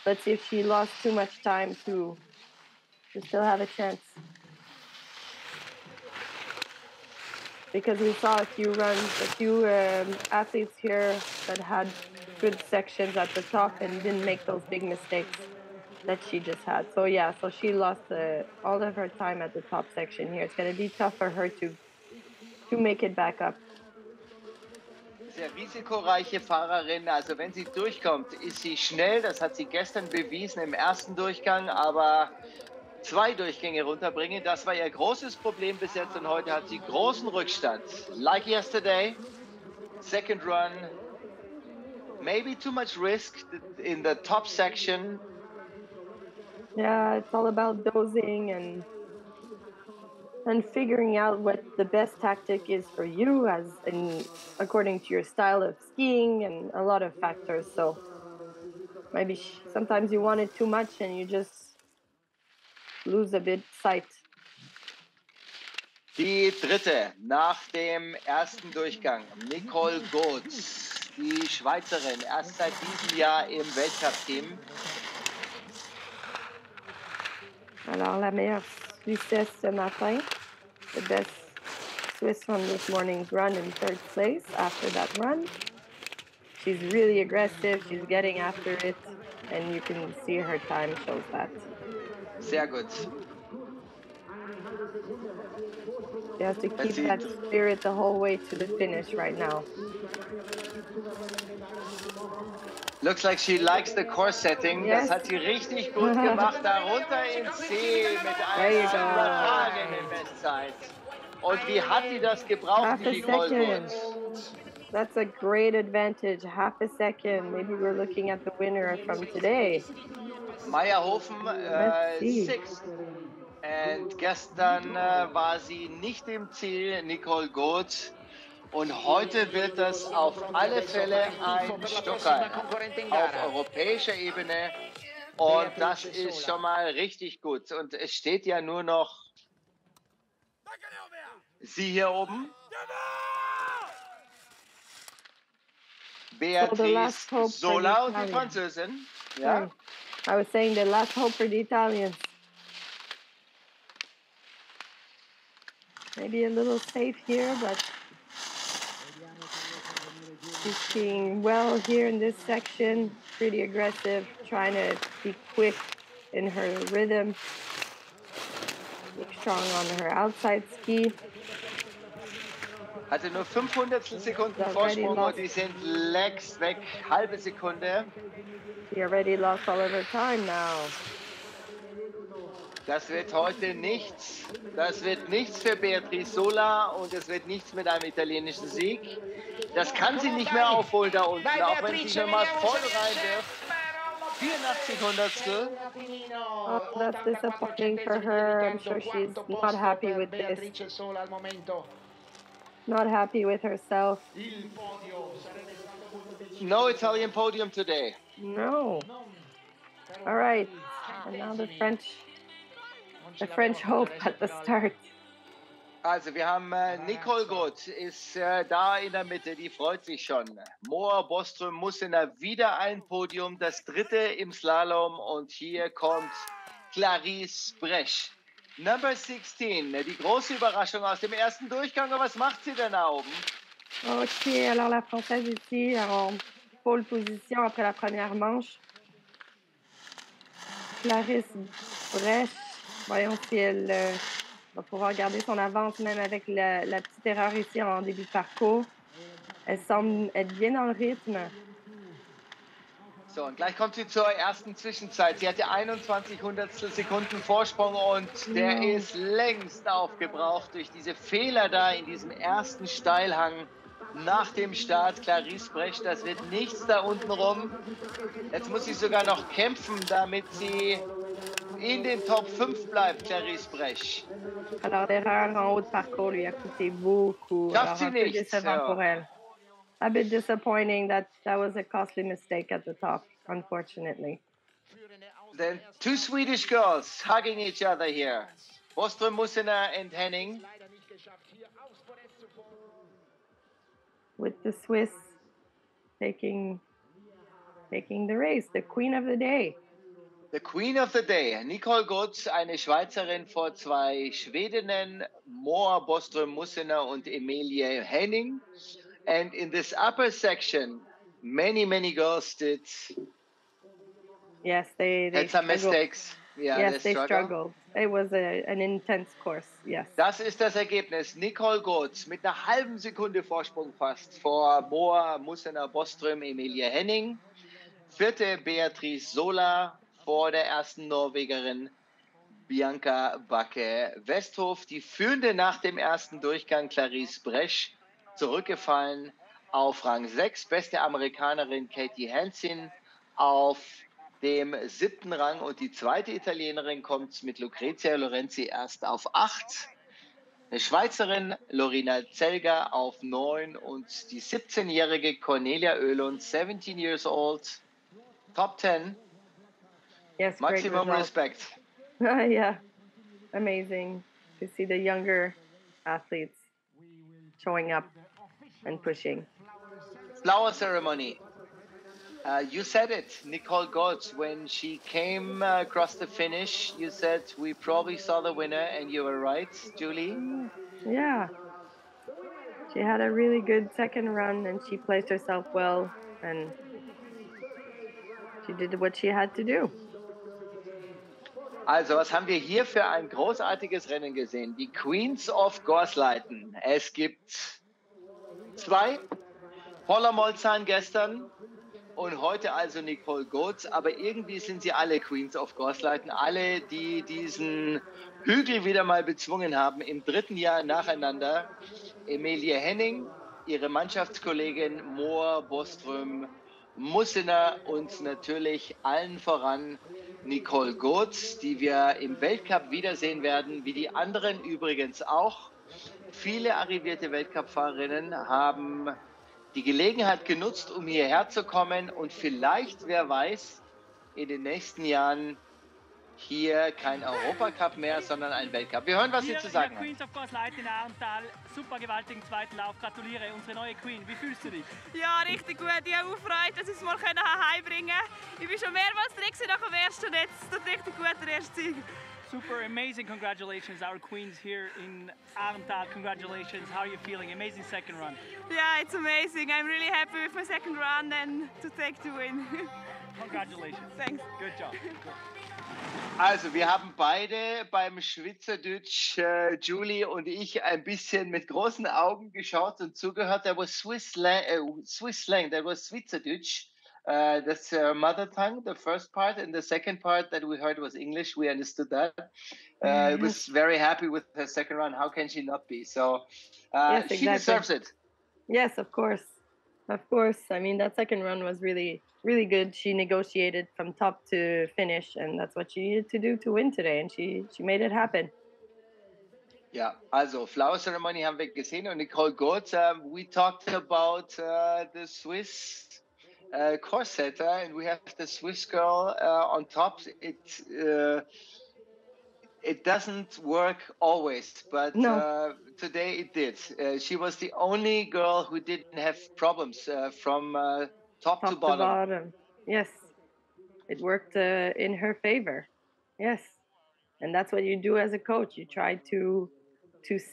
Let's see if she lost too much time to still have a chance. Because we saw a few athletes here that had good sections at the top and didn't make those big mistakes that she just had. So yeah, so she lost all of her time at the top section here. It's going to be tough for her to make it back up. Sehr risikoreiche Fahrerin, also wenn sie durchkommt, ist sie schnell, das hat sie gestern bewiesen im ersten Durchgang, aber 2 Durchgänge runterbringen, das war ihr großes Problem bis jetzt, und heute hat sie großen Rückstand. Like yesterday, second run, maybe too much risk in the top section. Yeah, it's all about dosing and figuring out what the best tactic is for you according to your style of skiing and a lot of factors. So maybe sometimes you want it too much and you just lose a bit sight. Die dritte nach dem ersten Durchgang, Nicole Goetz, die Schweizerin, erst seit diesem Jahr im Weltcup-Team. Alors, la meilleure Suissesse ce matin, the best Swiss from this morning's run in third place after that run. She's really aggressive, she's getting after it, and you can see her time shows that. Sehr gut. She has to keep that spirit the whole way to the finish right now. Looks like she likes the course setting. Yes. Das hat sie richtig gut gemacht. Da runter ins Ziel mit einer überragenden Bestzeit. Und wie hat sie das gebraucht, die Nicole Goetz? That's a great advantage. Half a second. Maybe we're looking at the winner from today. Meyerhofen, sixth. Und gestern war sie nicht im Ziel, Nicole Goetz. Und heute wird das auf alle Fälle ein Stocker auf europäischer Ebene. Und das ist schon mal richtig gut. Und es steht ja nur noch sie hier oben. Beatrice Sola, die Französin. Ja. I was saying the last hope for the Italians. maybe a little safe here, but she's skiing well here in this section, pretty aggressive, trying to be quick in her rhythm, look strong on her outside ski. Hatte nur 500 Sekunden Vorsprung und die sind längst weg, halbe Sekunde. She already lost all of her time now. Das wird heute nichts. Das wird nichts für Beatrice Sola und es wird nichts mit einem italienischen Sieg. Das kann sie nicht mehr aufholen da unten, auch wenn sie schon mal voll reinwirft. 84 Hundertstel. Oh, that's disappointing for her. I'm sure she's not happy with this. Not happy with herself. No Italian podium today. No. All right. And now the French hope at the start. Also wir haben Nicole Gott ist da in der Mitte, die freut sich schon. Moa Boström Mussener wieder ein Podium, das dritte im Slalom und hier kommt Clarisse Brech. Number 16, die große Überraschung aus dem ersten Durchgang. Und was macht sie denn da oben? Ok, alors la Française ici en pole position après la première manche. Clarisse Brech, voyons si elle va pouvoir garder son avance même avec la petite erreur ici en début de parcours. Elle semble être bien dans le rythme. So, und gleich kommt sie zur ersten Zwischenzeit. Sie hatte 21 Hundertstel Sekunden Vorsprung und der ist längst aufgebraucht durch diese Fehler da in diesem ersten Steilhang nach dem Start. Clarisse Brech, das wird nichts da unten rum. Jetzt muss sie sogar noch kämpfen, damit sie in den Top 5 bleibt, Clarisse Brech. Alors l'erreur en haut de parcours lui a coûté beaucoup. Schafft sie un peu nicht. décevant pour elle. A bit disappointing that was a costly mistake at the top, unfortunately. The two Swedish girls hugging each other here. Boström Mussener and Henning. With the Swiss taking the race, the queen of the day. The Queen of the Day, Nicole Gott, eine Schweizerin vor zwei Schwedinnen, Moa Boström Mussener und Emilie Henning. And in this upper section, many girls did. Yes, they had some mistakes. Yeah, yes, they struggled. It was an intense course. Yes. Das ist das Ergebnis. Nicole Gott mit einer halben Sekunde Vorsprung fast vor Moa Mussener Boström, Emilie Henning. Vierte Beatrice Sola vor der ersten Norwegerin Bianca Backe-Westhof. Die führende nach dem ersten Durchgang Clarisse Brech zurückgefallen auf Rang 6. Beste Amerikanerin Katie Hansen auf dem 7. Rang und die zweite Italienerin kommt mit Lucrezia Lorenzi erst auf 8. Eine Schweizerin Lorina Zelger auf 9 und die 17-jährige Cornelia Oehlund, 17 years old, Top 10. Yes, Maximum respect. Yeah, amazing to see the younger athletes showing up and pushing. Flower ceremony. You said it, Nicole Gott, when she came across the finish, you said we probably saw the winner, and you were right, Julie. Yeah. She had a really good second run, and she placed herself well, and she did what she had to do. Also, was haben wir hier für ein großartiges Rennen gesehen? Die Queens of Goasleitn. Es gibt 2. Paula Molzahn gestern und heute also Nicole Gott. Aber irgendwie sind sie alle Queens of Goasleitn. Alle, die diesen Hügel wieder mal bezwungen haben im 3. Jahr nacheinander. Emilie Henning, ihre Mannschaftskollegin Moa Boström Mussener und natürlich allen voran Nicole Gott, die wir im Weltcup wiedersehen werden, wie die anderen übrigens auch. Viele arrivierte Weltcup-Fahrerinnen haben die Gelegenheit genutzt, um hierher zu kommen und vielleicht, wer weiß, in den nächsten Jahren hier kein Europacup mehr, sondern ein Weltcup. Wir hören, was sie zu sagen haben. Queens of Goasleitn in Ahrntal, super gewaltigen zweiten Lauf. Gratuliere, unsere neue Queen. Wie fühlst du dich? Ja, richtig gut. Ich habe auch Freude, dass ich es mal heimbringen konnte. Ich bin schon mehrmals drin nach dem ersten und jetzt tut richtig gut der erste Sieg. Super amazing. Congratulations, our queens here in Ahrntal. Congratulations. How are you feeling? Amazing second run. Yeah, it's amazing. I'm really happy with my second run and to take the win. Congratulations. Thanks. Good job. Also, wir haben beide beim Schweizerdeutsch, Julie und ich, ein bisschen mit großen Augen geschaut und zugehört. There was Swiss slang, there was Schweizerdeutsch. That's her mother tongue, the first part, and the second part that we heard was English. We understood that. I was very happy with her second run. How can she not be? So Yes, she exactly. deserves it. Yes, of course. Of course. I mean, that second run was really, really good. She negotiated from top to finish, and that's what she needed to do to win today, and she made it happen. Ja, also Flower Ceremony haben wir gesehen und Nicole Gotz, we talked about the Swiss course setter, and we have the Swiss girl on top. It doesn't work always, but No. today it did. She was the only girl who didn't have problems from top to bottom. Yes, it worked in her favor. Yes, and that's what you do as a coach. You try to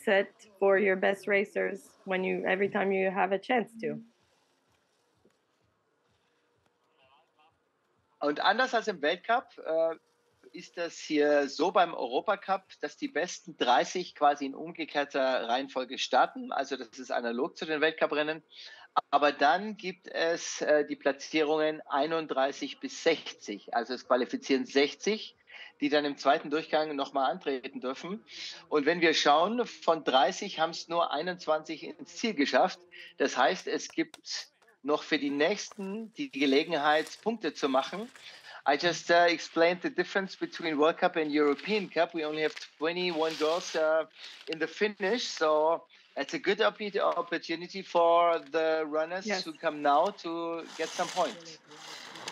set for your best racers every time you have a chance to. Und anders als im Weltcup ist das hier so beim Europacup, dass die besten 30 quasi in umgekehrter Reihenfolge starten. Also das ist analog zu den Weltcuprennen. Aber dann gibt es die Platzierungen 31 bis 60. Also es qualifizieren 60, die dann im zweiten Durchgang nochmal antreten dürfen. Und wenn wir schauen, von 30 haben es nur 21 ins Ziel geschafft. Das heißt, es gibt noch für die Nächsten die Gelegenheit, Punkte zu machen. I just explained the difference between World Cup and European Cup. We only have 21 girls in the finish, so it's a good opportunity for the runners who come now to get some points.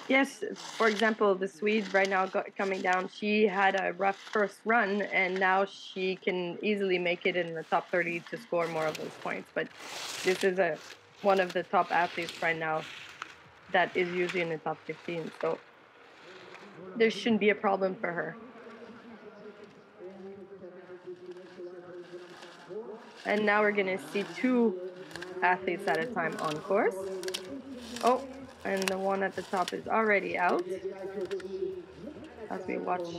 Yes, for example, the Swede right now coming down, she had a rough first run, and now she can easily make it in the top 30 to score more of those points. But this is one of the top athletes right now that is usually in the top 15, so there shouldn't be a problem for her. And now we're going to see two athletes at a time on course. Oh, and the one at the top is already out as we watch.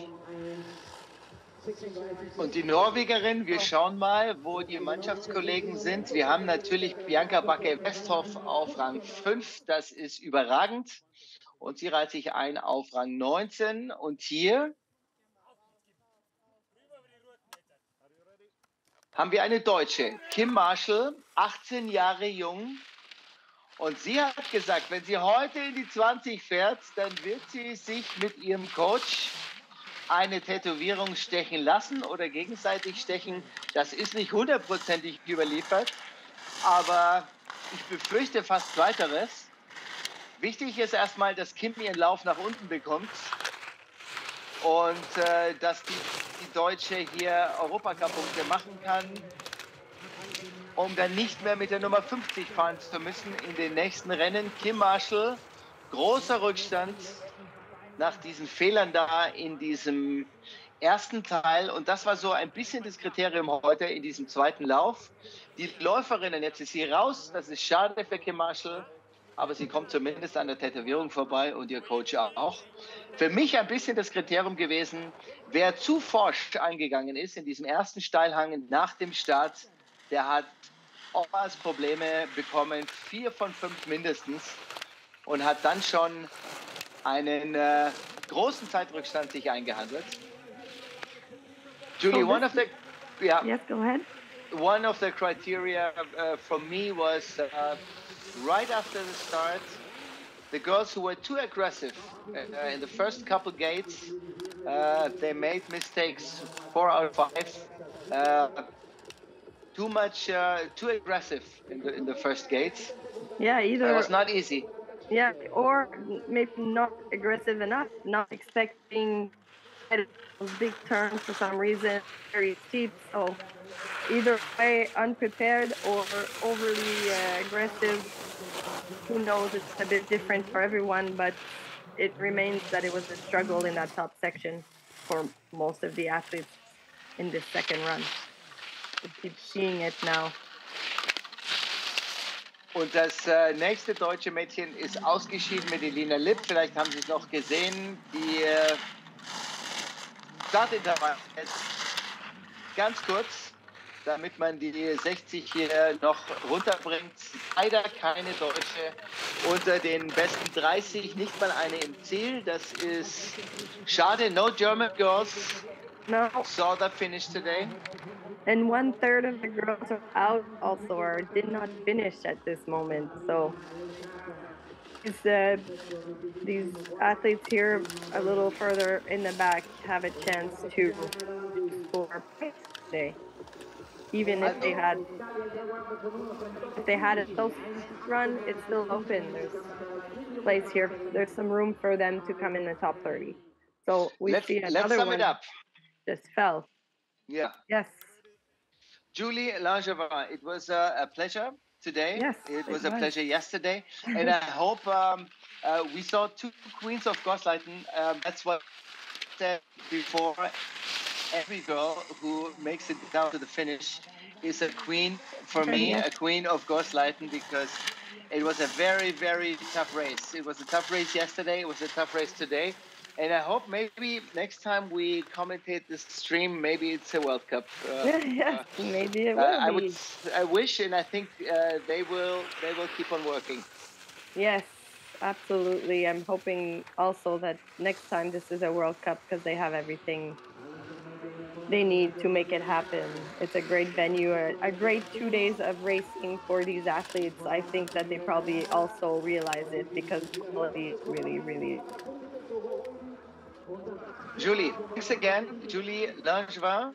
Und die Norwegerin, wir schauen mal, wo die Mannschaftskollegen sind. Wir haben natürlich Bianca Backe-Westhoff auf Rang 5, das ist überragend. Und sie reiht sich ein auf Rang 19. Und hier haben wir eine Deutsche, Kim Marshall, 18 Jahre jung. Und sie hat gesagt, wenn sie heute in die 20 fährt, dann wird sie sich mit ihrem Coach eine Tätowierung stechen lassen oder gegenseitig stechen. Das ist nicht hundertprozentig überliefert, aber ich befürchte fast Weiteres. Wichtig ist erstmal, dass Kim ihren Lauf nach unten bekommt und dass die Deutsche hier Europacup-Punkte machen kann, um dann nicht mehr mit der Nummer 50 fahren zu müssen in den nächsten Rennen. Kim Marshall, großer Rückstand nach diesen Fehlern da in diesem ersten Teil. Und das war so ein bisschen das Kriterium heute in diesem zweiten Lauf. Die Läuferinnen, jetzt ist sie raus, das ist schade für Kim Marshall, aber sie kommt zumindest an der Tätowierung vorbei und ihr Coach auch. Für mich ein bisschen das Kriterium gewesen, wer zu forsch angegangen ist in diesem ersten Steilhang nach dem Start, der hat oftmals Probleme bekommen, 4 von 5 mindestens, und hat dann schon einen großen Zeitrückstand sich eingehandelt. Julie, one of the yes, go ahead. One of the criteria for me was right after the start, the girls who were too aggressive in the first couple gates, they made mistakes, 4 out of 5. Too aggressive in the first gates. Yeah, either it was not easy. Yeah, or maybe not aggressive enough, not expecting those big turns for some reason, very steep. So either way, unprepared or overly aggressive. Who knows? It's a bit different for everyone, but it remains that it was a struggle in that top section. for most of the athletes in this second run. We keep seeing it now. Und das nächste deutsche Mädchen ist ausgeschieden mit Elina Lipp. Vielleicht haben Sie es noch gesehen. Die Startintervall jetzt ganz kurz, damit man die 60 hier noch runterbringt. Leider keine Deutsche unter den besten 30, nicht mal eine im Ziel. Das ist schade. No German girls saw that finish today. And 1/3 of the girls are out also, or did not finish at this moment. So these athletes here a little further in the back have a chance to score today. Even if they had a close run, it's still open. There's place here. There's some room for them to come in the top 30. So let's sum one it up. Just fell. Yeah. Yes. Julie Langevin, it was a pleasure today. Yes, it was a pleasure yesterday. And I hope we saw two queens of Goasleitn. That's what I said before. Every girl who makes it down to the finish is a queen for me, a queen of Goasleitn, because it was a very, very tough race. It was a tough race yesterday. It was a tough race today. And I hope maybe next time we commentate this stream, maybe it's a World Cup. Yes, maybe it will be. I wish, and I think they will keep on working. Yes, absolutely. I'm hoping also that next time this is a World Cup, because they have everything they need to make it happen. It's a great venue, a great 2 days of racing for these athletes. I think that they probably also realize it, because quality is really, really. Julie, thanks again. Julie Langevin.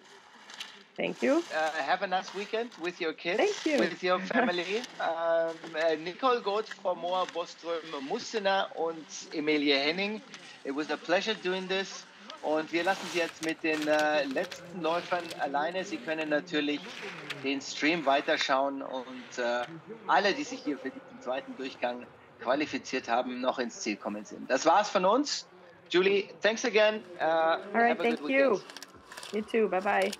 Thank you. Have a nice weekend with your kids, Thank you. with your family. Nicole Goth for Moa Boström Mustener und Emilie Henning. It was a pleasure doing this. Und wir lassen Sie jetzt mit den letzten Läufern alleine. Sie können natürlich den Stream weiterschauen und alle, die sich hier für diesen zweiten Durchgang qualifiziert haben, noch ins Ziel kommen sind. Das war's von uns. Julie, thanks again. All right, have a thank good you. weekend. You too. Bye-bye.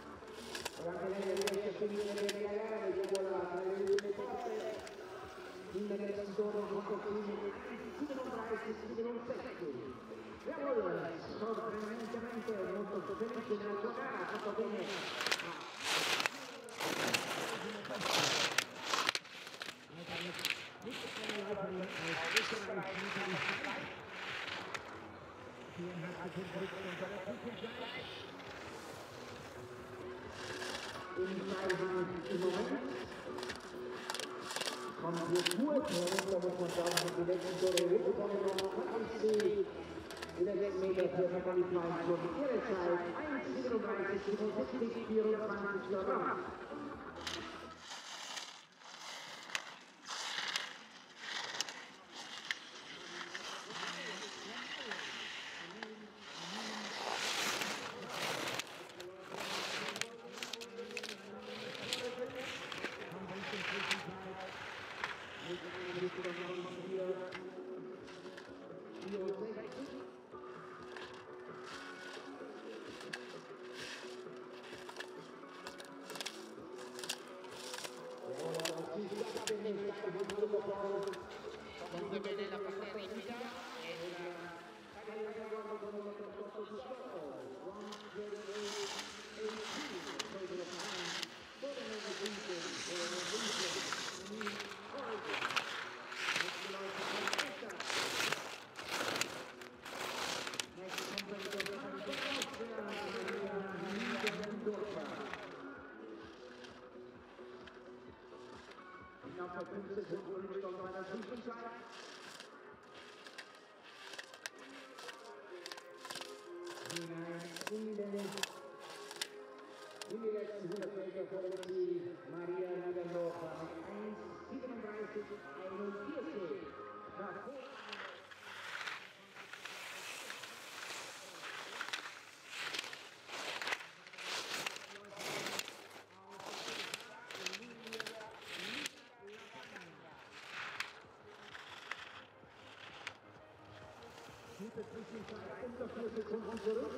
Zwischenzeit unter 4 Sekunden zurück.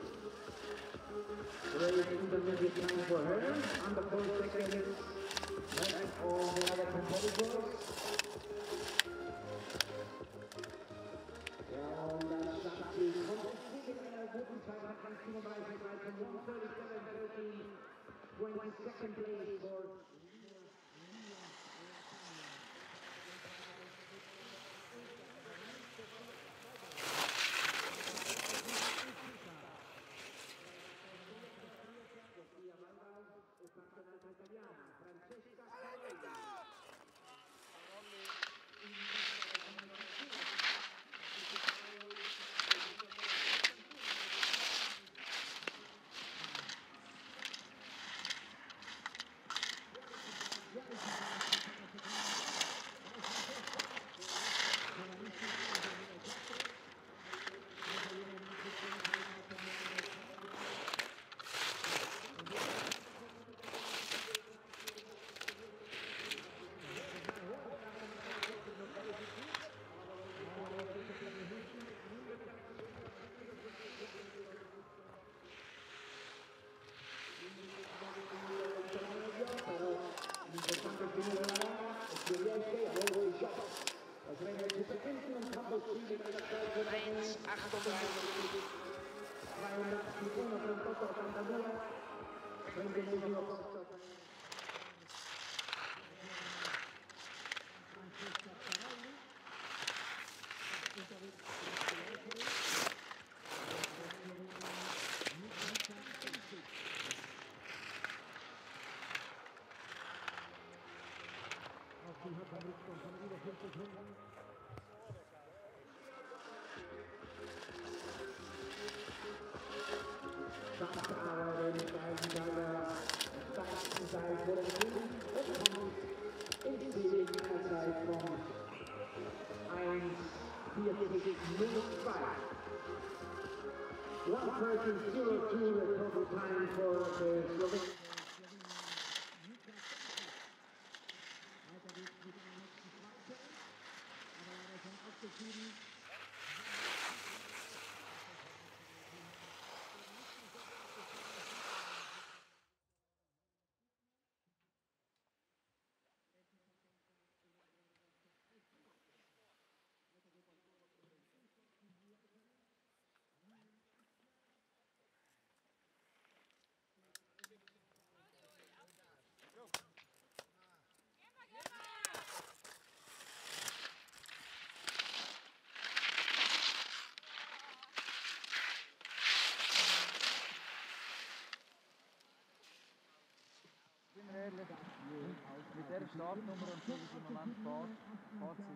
intermediate time for her. Under 4 seconds left all the other competitors. Ja, und dann startet sie von der Sieg in einer guten Zeit nach 37 Seiten, 137, 22nd place for mit der Startnummer und so wie sie im Moment fährt, fährt sie wieder mit 30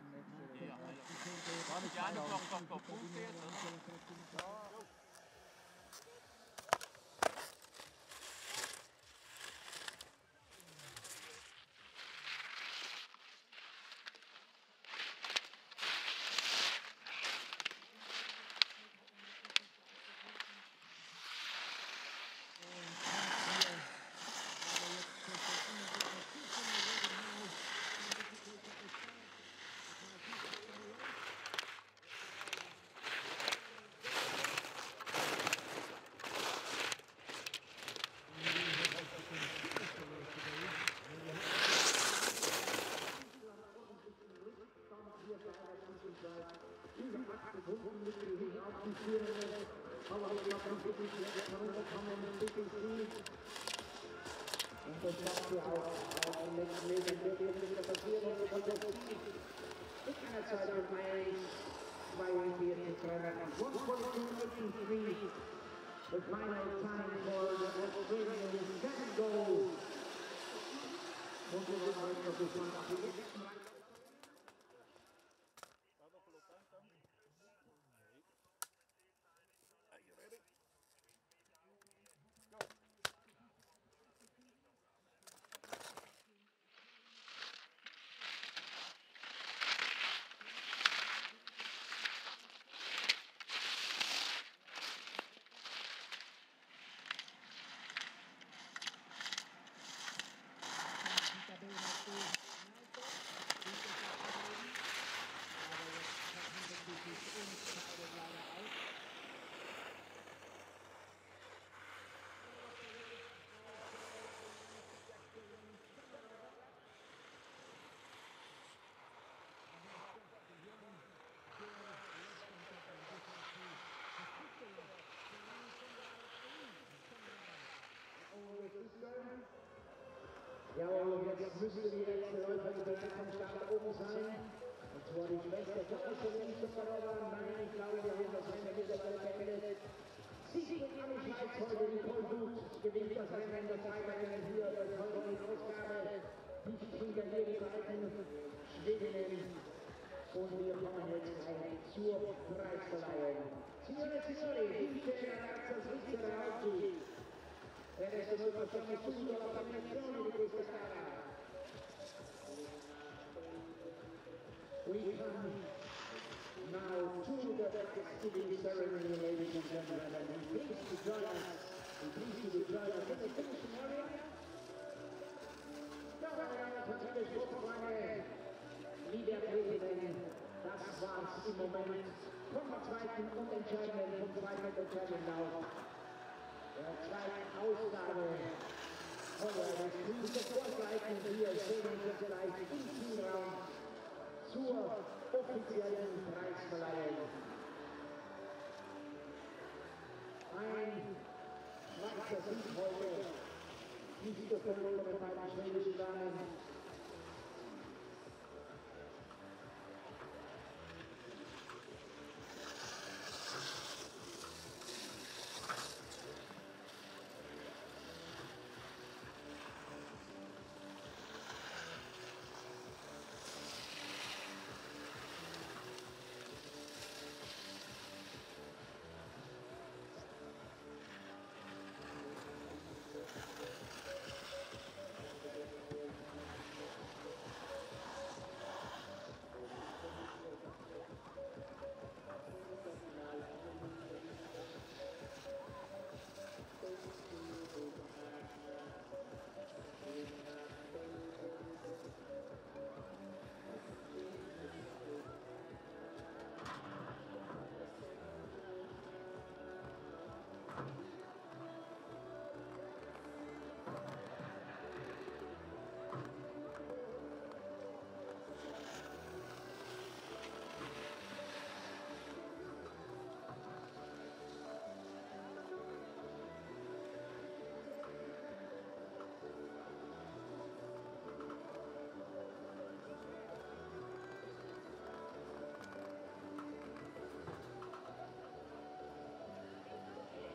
im nächsten Rennen. Ja, das macht doch Punkte jetzt, oder? The final time for the Australian second goal. Jawohl, jetzt müsste die letzte Läuferin vom Start oben sein. Und zwar die Schwester der Goasleitn zum Verlauern. Nein, ich glaube, wir haben das Rennen mittlerweile beendet. Sieg in alle Schweiz heute, Nicole Gut gewinnt das Rennen, das Zweitrennen hier bei der tollen Ausgabe. Die hinter hier die beiden Schwedinnen. Und wir kommen jetzt gleich zur Preisverleihung. Signore e signori, vince la ragazza svizzera oggi. E adesso noi passiamo subito alla premiazione di questa gara. We come now to the thanksgiving ceremony, ladies and gentlemen, and we're pleased to join us. We're pleased to join us in the finishing area. Ja, meine Damen und Herren, das Wort meine liebe Athletinnen, das war's im Moment vom zweiten und entscheidenden Lauf. Der zweiten Ausgabe des Teams Goasleitn. Wir sehen uns jetzt gleich im Teamraum zur offiziellen Preisverleihung. Ein Schweizer Sieg heute, nicht gefolgt von den beiden schwedischen Damen.